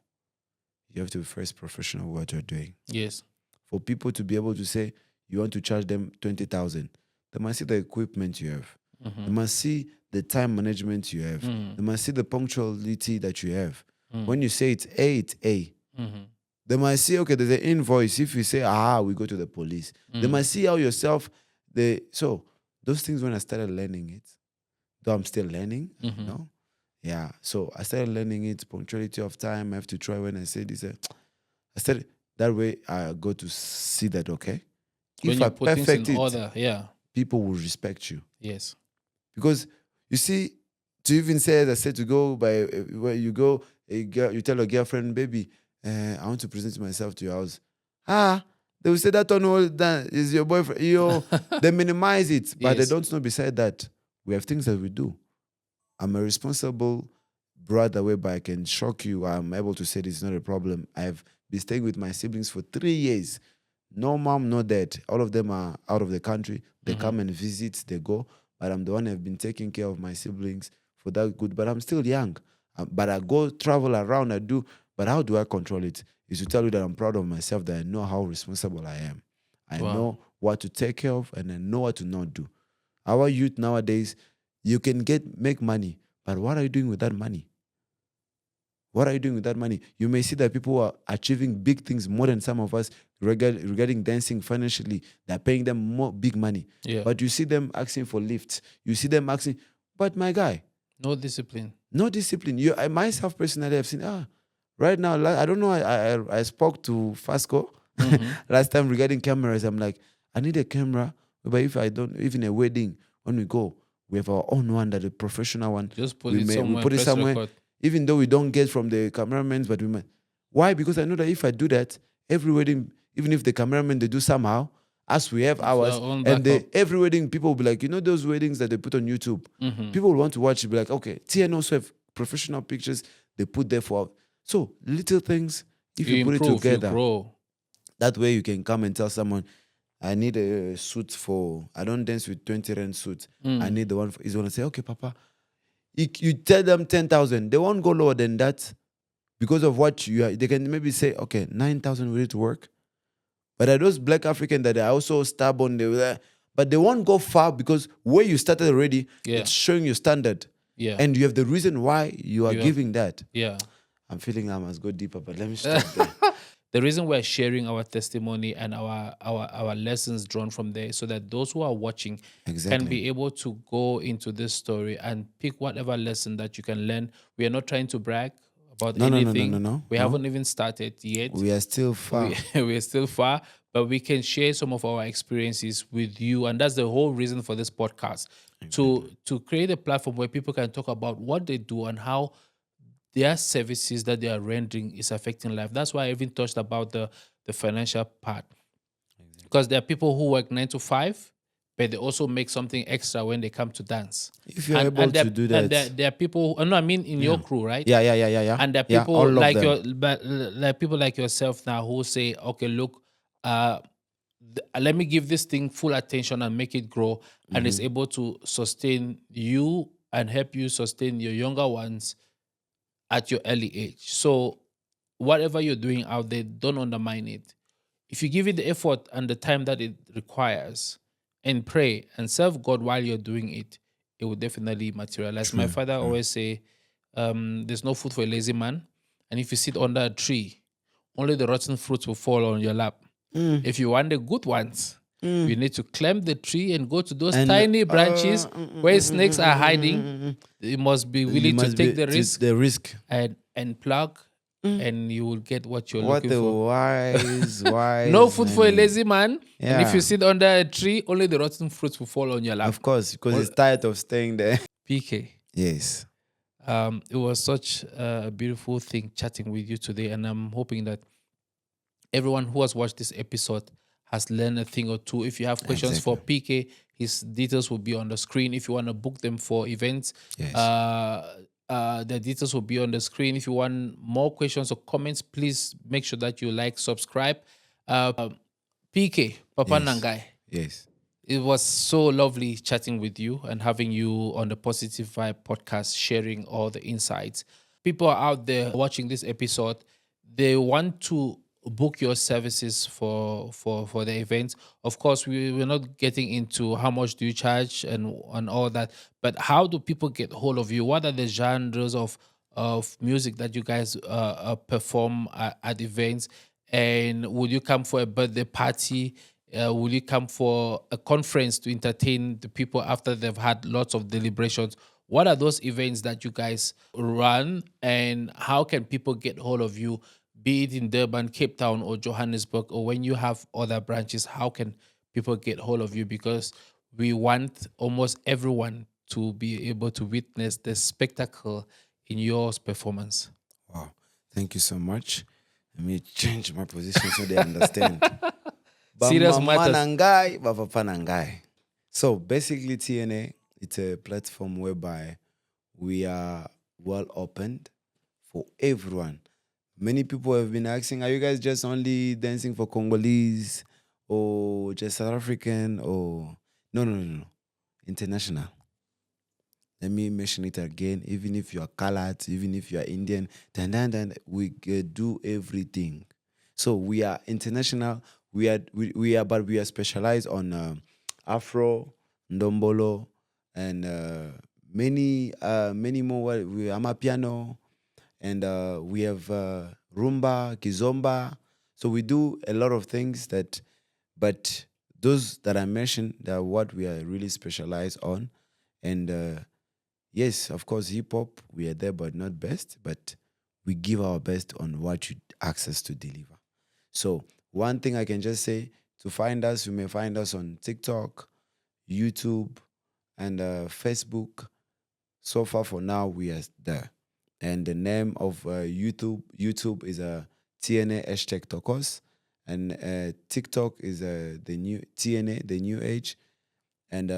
you have to be first professional what you're doing. Yes. For people to be able to say you want to charge them 20,000, they must see the equipment you have. They must see the time management you have. They must see the punctuality that you have. When you say it's A, it's A. They must see, okay, there's an invoice. If you say, we go to the police. They must see how yourself, so those things when I started learning it, though I'm still learning, Yeah. So I started learning it, punctuality of time. I have to try when I say this. I started that way I go to see that, okay, When if you I put things perfect in it, order, people will respect you. Yes. Because you see, to even say, as I said, to go by where you go, you tell your girlfriend, baby, I want to present myself to your house. They will say that on all that is your boyfriend. They minimize it, but Yes. they don't know beside that we have things that we do. I'm a responsible brother whereby I can shock you. I'm able to say this is not a problem. I've been staying with my siblings for 3 years. No mom, no dad. All of them are out of the country. They come and visit, they go. But I'm the one who've been taking care of my siblings for that good. But I'm still young. But I go travel around, I do. But how do I control it? Is to tell you that I'm proud of myself, that I know how responsible I am. I know what to take care of, and I know what to not do. Our youth nowadays, you can make money, but what are you doing with that money? What are you doing with that money? You may see that people are achieving big things more than some of us regarding dancing financially. They're paying them more big money. Yeah. But you see them asking for lifts. You see them asking, but my guy, No discipline. no discipline. I myself personally have seen, right now, I don't know, I spoke to Fasco last time regarding cameras. I'm like, I need a camera, but if I don't, even a wedding, when we go, we have our own one, that a professional one. Just put we it somewhere. we put it press somewhere, record. even though we don't get from the cameramen, but we might. Why? Because I know that if I do that, every wedding, even if the cameraman they do somehow, as we have ours, our own and backup. every wedding, people will be like, those weddings that they put on YouTube, people will want to watch it, be like, okay, TN also have professional pictures they put there for. So little things, if you put it improve, together, you grow. that way you can come and tell someone, I need a suit I don't dance with 20 rand suit. I need the one he's going to say, okay, Papa. You tell them 10,000. They won't go lower than that because of what you are. They can maybe say, okay, 9,000 will it work? But are those black African that are also stubborn, but they won't go far because where you started already, it's showing your standard. Yeah. And you have the reason why you are giving that. Yeah. I'm feeling I must go deeper, but let me stop there. The reason we're sharing our testimony and our lessons drawn from there, so that those who are watching can be able to go into this story and pick whatever lesson that you can learn. We are not trying to brag about anything. No. We haven't even started yet. We are still far. We are still far, but we can share some of our experiences with you, and that's the whole reason for this podcast, to create a platform where people can talk about what they do and how their services that they are rendering is affecting life. That's why I even touched about the financial part. Because there are people who work 9 to 5, but they also make something extra when they come to dance. If you're able to do that. And there are people, in your crew, right? Yeah. And there are people like people like yourself now who say, okay, look, let me give this thing full attention and make it grow, and it's able to sustain you and help you sustain your younger ones at your early age. So whatever you're doing out there, don't undermine it. If you give it the effort and the time that it requires, and pray and serve God while you're doing it, it will definitely materialize. My father always say, there's no food for a lazy man. And if you sit under a tree, only the rotten fruits will fall on your lap. If you want the good ones, you need to climb the tree and go to those tiny branches where snakes are hiding. You must be willing to take the risk and plug, and you will get what you're looking for. Wise. No food for a lazy man. Yeah. And if you sit under a tree, only the rotten fruits will fall on your lap. Of course, because he's tired of staying there. PK. Yes. It was such a beautiful thing chatting with you today, and I'm hoping that everyone who has watched this episode has learned a thing or two. If you have questions for PK, his details will be on the screen. If you want to book them for events, the details will be on the screen. If you want more questions or comments, please make sure that you like, subscribe. PK, Papa Nangai. Yes. It was so lovely chatting with you and having you on the Positive Vibe podcast, sharing all the insights. People are out there watching this episode. they want to book your services for the events. Of course, we're not getting into how much do you charge and all that, but how do people get hold of you? What are the genres of music that you guys perform at events? And will you come for a birthday party? Will you come for a conference to entertain the people after they've had lots of deliberations? What are those events that you guys run, and how can people get hold of you, be it in Durban, Cape Town, or Johannesburg, or when you have other branches? How can people get hold of you? Because we want almost everyone to be able to witness the spectacle in your performance. Wow. Thank you so much. Let me change my position so they understand. Serious Bamama matters. nangai, bapapa nangai. So basically, TNA, it's a platform whereby we are well opened for everyone. Many people have been asking, are you guys just only dancing for Congolese or just South African or no, no, no, no. International. Let me mention it again. Even if you are colored, even if you are Indian, then we do everything. So we are international. But we are specialized on Afro, Ndombolo, and many more. We Amapiano, and we have rumba, kizomba. So we do a lot of things but those that I mentioned, they are what we are really specialized on. And yes, of course, hip hop, we are there, but not best. But we give our best on what you ask us to deliver. So one thing I can just say, to find us, you may find us on TikTok, YouTube, and Facebook. So far for now, we are there. And the name of YouTube is TNA hashtag Tokos. And TikTok is the new TNA, the new age. And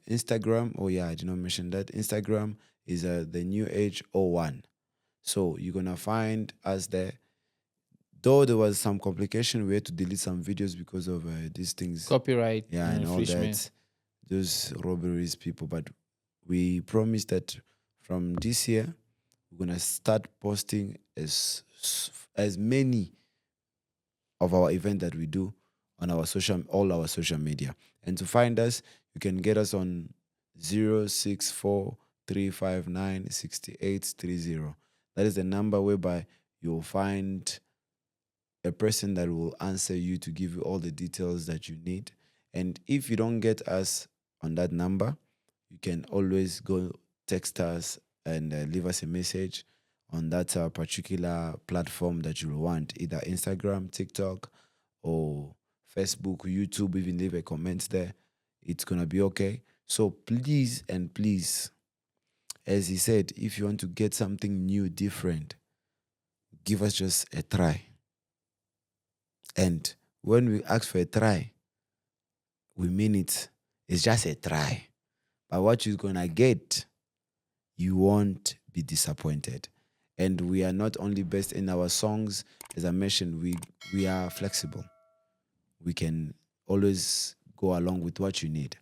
Instagram, oh yeah, I did not mention that. Instagram is the new age '01. So you're gonna find us there. Though there was some complication, we had to delete some videos because of these things. Copyright Yeah, and all infringement. that. Those robberies, people. But we promise that from this year, we're gonna start posting as many of our event that we do on all our social media. And to find us, you can get us on 0643596830. That is the number whereby you'll find a person that will answer you to give you all the details that you need. And if you don't get us on that number, you can always go text us and leave us a message on that particular platform that you want, either Instagram, TikTok, or Facebook, YouTube. Even leave a comment there. It's going to be okay. So please and please, as he said, if you want to get something new, different, give us just a try. And when we ask for a try, we mean it. It's just a try. But what you're going to get, you won't be disappointed. And we are not only best in our songs, as I mentioned, we are flexible. We can always go along with what you need.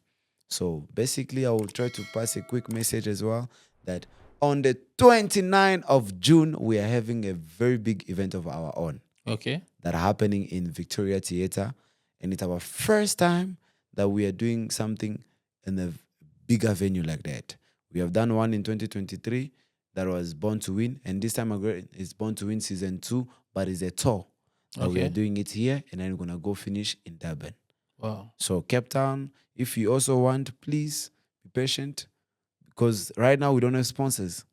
So basically, I will try to pass a quick message as well that on the 29th of June, we are having a very big event of our own. Okay. That are happening in Victoria Theatre. And it's our first time that we are doing something in a bigger venue like that. We have done one in 2023 that was Born to Win. And this time again, it's Born to Win Season 2, but it's a tour. That we are doing it here, and then we're going to go finish in Durban. Wow. So Cape Town, if you also want, please be patient. Because right now we don't have sponsors.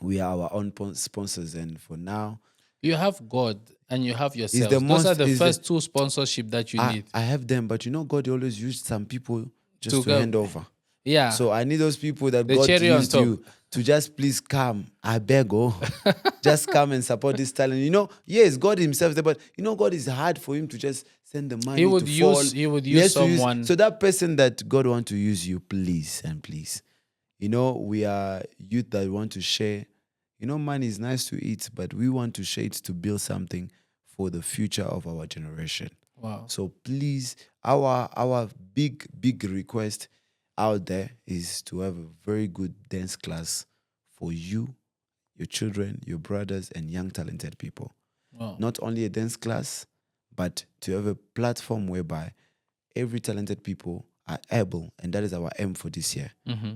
We are our own sponsors. And for now, You have God and you have the yourselves. Those are the is the- first two sponsorship that you need I have them, but you know, God always used some people just to to go. hand over. Yeah. So I need those people that The God cherry on used top. you to just please come. I beg, just come and support this talent. You know, yes, God Himself, but you know, God is hard for Him to just send the money He would to use fall. he would He use has to someone. so that person that God want to use you, please and please. You know, we are youth that want to share. You know, money is nice to eat, but we want to share it to build something for the future of our generation. Wow. So please, our big request out there is to have a very good dance class for you, your children, your brothers, and young talented people. Wow. Not only a dance class, but to have a platform whereby every talented people are able, and that is our aim for this year,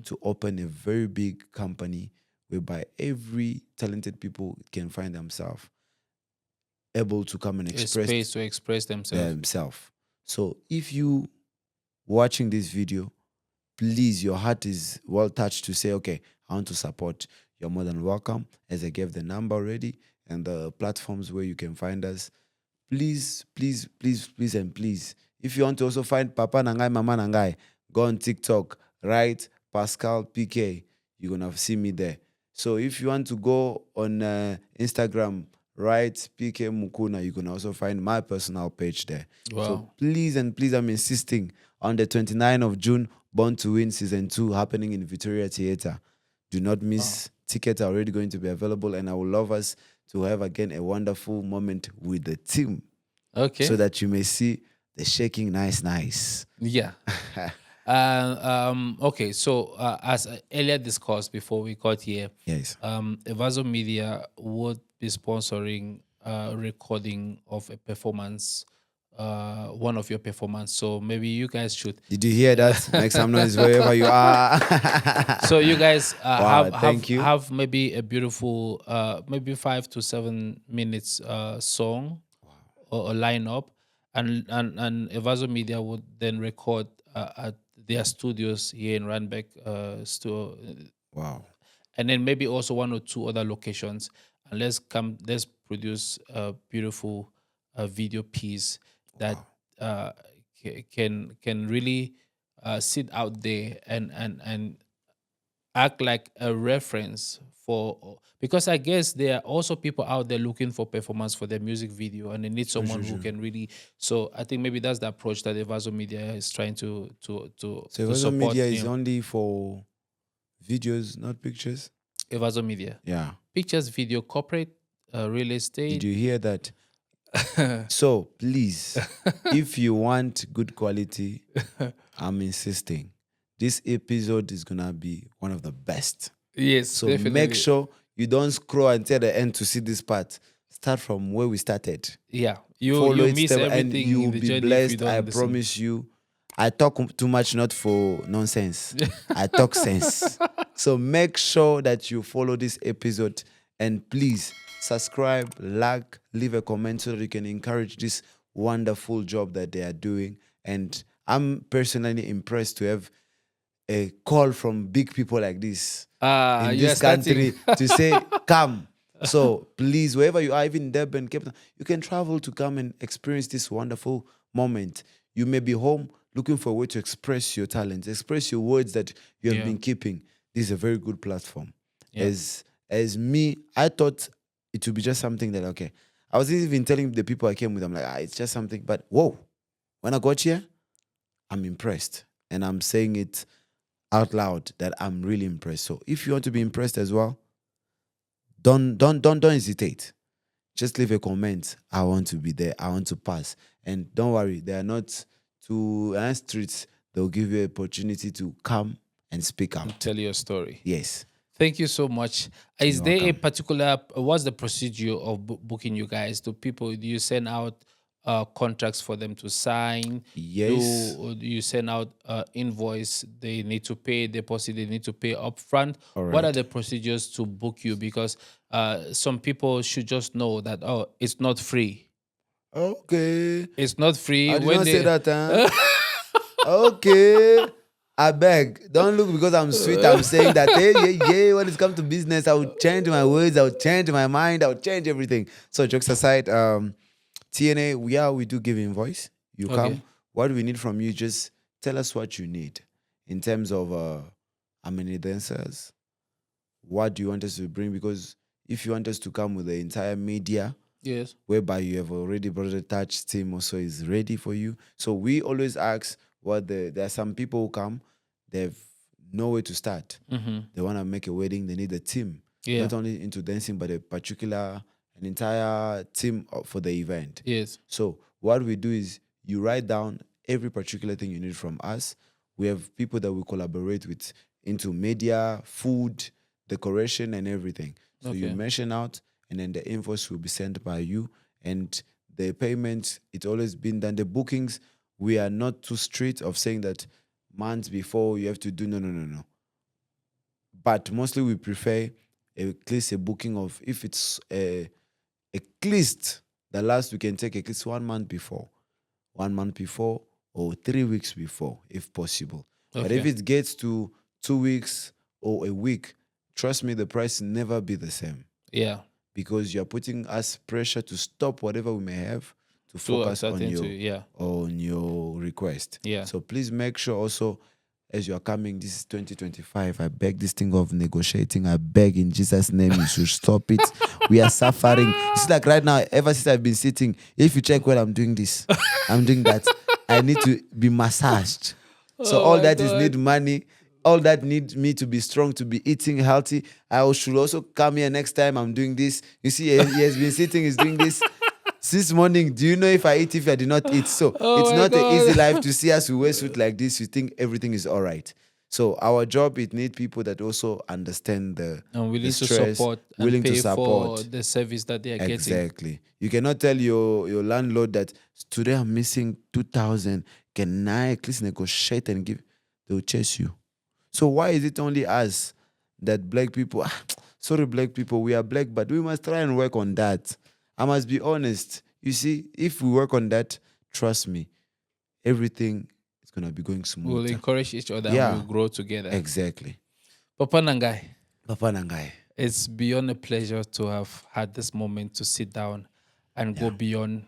to open a very big company whereby every talented people can find themselves able to come and A express space to express themselves. themselves. So if you watching this video, please, your heart is well touched to say, okay, I want to support. You're more than welcome. As I gave the number already and the platforms where you can find us. Please, please, please, please, and please. If you want to also find Papa Nangai, Mama Nangai, go on TikTok, write Pascal PK. You're going to see me there. So if you want to go on Instagram, write PK Mukuna, you can also find my personal page there. Wow. So please and please, I'm insisting on the 29th of June, Born to Win Season 2 happening in Victoria Theatre. Do not miss. Tickets are already going to be available, and I would love us to have again a wonderful moment with the team. Okay. So that you may see the shaking nice. Yeah. Okay. So as earlier discussed before we got here, Yes. EVAZO Media would be sponsoring recording of a performance, one of your performance. So maybe you guys should. Did you hear that? Make some noise wherever you are. So you guys Wow, thank you. have maybe a beautiful, maybe 5 to 7 minutes song or a lineup, and EVAZO Media would then record at their studios here in Randbeck, Wow. and then maybe also 1 or 2 other locations. And let's produce a beautiful video piece that can really sit out there and act like a reference for, because I guess there are also people out there looking for performance for their music video, and they need someone who can really. So I think maybe that's the approach that EVAZO Media is trying to So to EVAZO support. Media is only for videos, not pictures? EVAZO Media. Yeah. Pictures, video, corporate, real estate. Did you hear that? So please, if you want good quality, I'm insisting. This episode is gonna be one of the best. Yes, So definitely. make sure you don't scroll until the end to see this part. Start from where we started. Yeah, Follow you it miss step, and everything you'll in the be journey if you blessed. don't I listen. promise you. I talk too much, not for nonsense. I talk sense. So make sure that you follow this episode, and please subscribe, like, leave a comment so that you can encourage this wonderful job that they are doing. And I'm personally impressed to have a call from big people like this in you are this country starting. to say, come. So please, wherever you are, even in Durban, Cape Town, you can travel to come and experience this wonderful moment. You may be home looking for a way to express your talents, express your words that you have Yeah. been keeping. This is a very good platform. Yeah. As me, I thought it would be just something that, okay, I was even telling the people I came with, I'm like, it's just something. But whoa, when I got here, I'm impressed. And I'm saying it out loud that I'm really impressed. So if you want to be impressed as well, don't hesitate. Just leave a comment. I want to be there. I want to pass. And don't worry, they are not too streets. They'll give you an opportunity to come and speak up. Tell your story. Yes. Thank you so much. Is You're there a welcome. particular, what's the procedure of booking you guys? Do people, do you send out contracts for them to sign? Yes. Do you send out invoice they need to pay, deposit they need to pay upfront? All What are right. the procedures to book you? Because some people should just know that, oh, it's not free. Okay. It's not free. I did When not they, say that, huh? Okay. I beg. Don't look because I'm sweet. I'm saying that, hey, yeah. When it comes to business, I will change my words. I will change my mind. I will change everything. So jokes aside, TNA, we do give invoice. You Okay. come. What we need from you, just tell us what you need in terms of how many dancers. What do you want us to bring? Because if you want us to come with the entire media, yes. whereby you have already brought a touch team also is ready for you. So we always ask there are some people who come, they have nowhere to start. Mm-hmm. They want to make a wedding, they need a team. Yeah. Not only into dancing, but an entire team for the event. Yes. So what we do is you write down every particular thing you need from us. We have people that we collaborate with into media, food, decoration, and everything. So you Okay. mention out, and then the invoice will be sent by you, And the payment, it's always been done. The bookings, we are not too strict of saying that months before you have to do, no. But mostly we prefer at least a booking of, if it's at least the last we can take at least 1 month before. 1 month before or 3 weeks before, if possible. But if Okay. it gets to 2 weeks or a week, trust me, the price will never be the same Yeah. because you're putting us pressure to stop whatever we may have to To focus on attend to, your yeah. request. Yeah. So please make sure also as you are coming, this is 2025. I beg this thing of negotiating. I beg in Jesus' name, you should stop it. We are suffering. It's like right now, ever since I've been sitting, if you check well, I'm doing this, I'm doing that. I need to be massaged. So Oh all my that is God. need money. All that need me to be strong, to be eating healthy. I should also come here next time. I'm doing this. You see, he has been sitting, he's doing this. Since morning, do you know if I eat, if I did not eat? So Oh it's my not an easy God. life to see us. We wear suit like this. You think everything is all right. So our job, it need people that also understand the And willing the to stress, support and willing pay to support. for the service that they are getting. Exactly. You cannot tell your landlord that today I'm missing 2,000. Can I at least negotiate and give? They'll chase you. So why is it only us that black people? Sorry, black people, we are black, but we must try and work on that. I must be honest. You see, if we work on that, trust me, everything is gonna be going We'll smoother. encourage each other Yeah. and we'll grow together. Exactly. Papa Nangai, Papa Nangai. it's beyond a pleasure to have had this moment to sit down and go beyond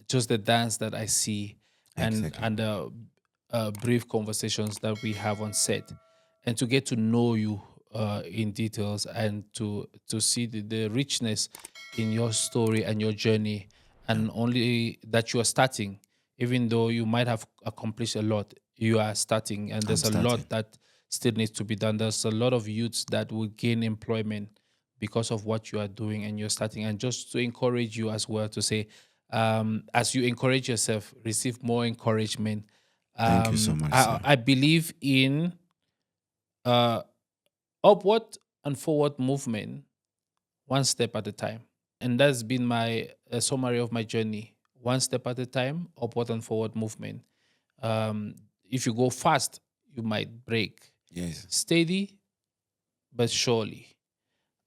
just the dance that I see Exactly. and the brief conversations that we have on set, and to get to know you in details and to see the richness in your story and your journey, and only that you are starting, even though you might have accomplished a lot, you are starting, and there's a starting. lot that still needs to be done. There's a lot of youths that will gain employment because of what you are doing and you're starting. And just to encourage you as well, to say, as you encourage yourself, receive more encouragement. Thank you so much, sir. I believe in upward and forward movement, one step at a time. And that's been my summary of my journey. One step at a time, upward and forward movement. If you go fast, you might break. Yes. Steady, but surely.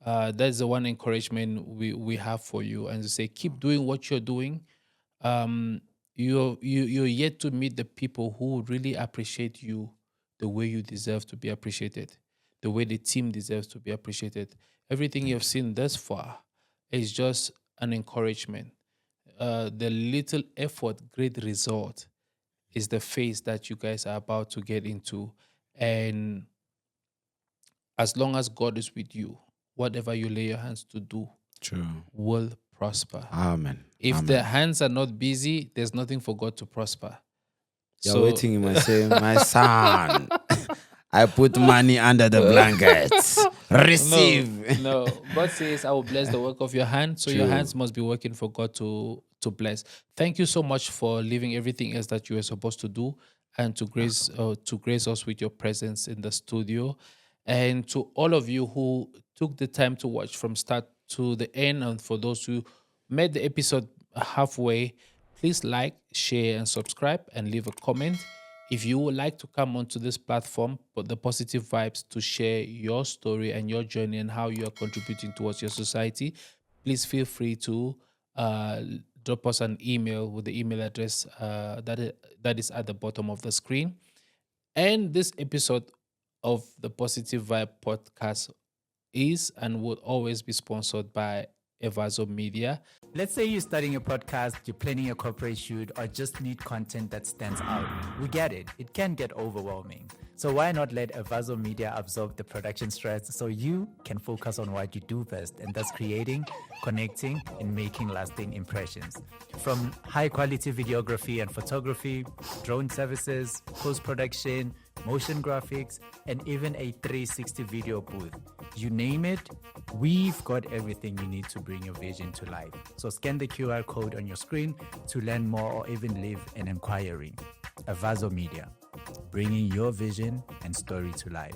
That's the one encouragement we have for you, and to say keep doing what you're doing. You're yet to meet the people who really appreciate you the way you deserve to be appreciated, the way the team deserves to be appreciated. Everything you've seen thus far is just an encouragement. The little effort, great result is the phase that you guys are about to get into. And as long as God is with you, whatever you lay your hands to do True. will prosper. Amen. If Amen. the hands are not busy, there's nothing for God to prosper. You're waiting, you might say, my son, I put money under the blankets. Receive. No. God says, I will bless the work of your hands. So your True. hands must be working for God to bless. Thank you so much for leaving everything else that you were supposed to do and to grace us with your presence in the studio. And to all of you who took the time to watch from start to the end, and for those who made the episode halfway, please like, share, and subscribe, and leave a comment. If you would like to come onto this platform, put the Positive Vibes, to share your story and your journey and how you are contributing towards your society, please feel free to drop us an email with the email address that is at the bottom of the screen. And this episode of the Positive Vibe podcast is and will always be sponsored by EVAZO Media. Let's say you're starting a podcast, you're planning a corporate shoot, or just need content that stands out. We get it. It can get overwhelming. So why not let EVAZO Media absorb the production stress so you can focus on what you do best, and that's creating, connecting, and making lasting impressions. From high-quality videography and photography, drone services, post-production, motion graphics, and even a 360 video booth. You name it, we've got everything you need to bring your vision to life. So scan the QR code on your screen to learn more or even leave an inquiry. EVAZO Media, bringing your vision and story to life.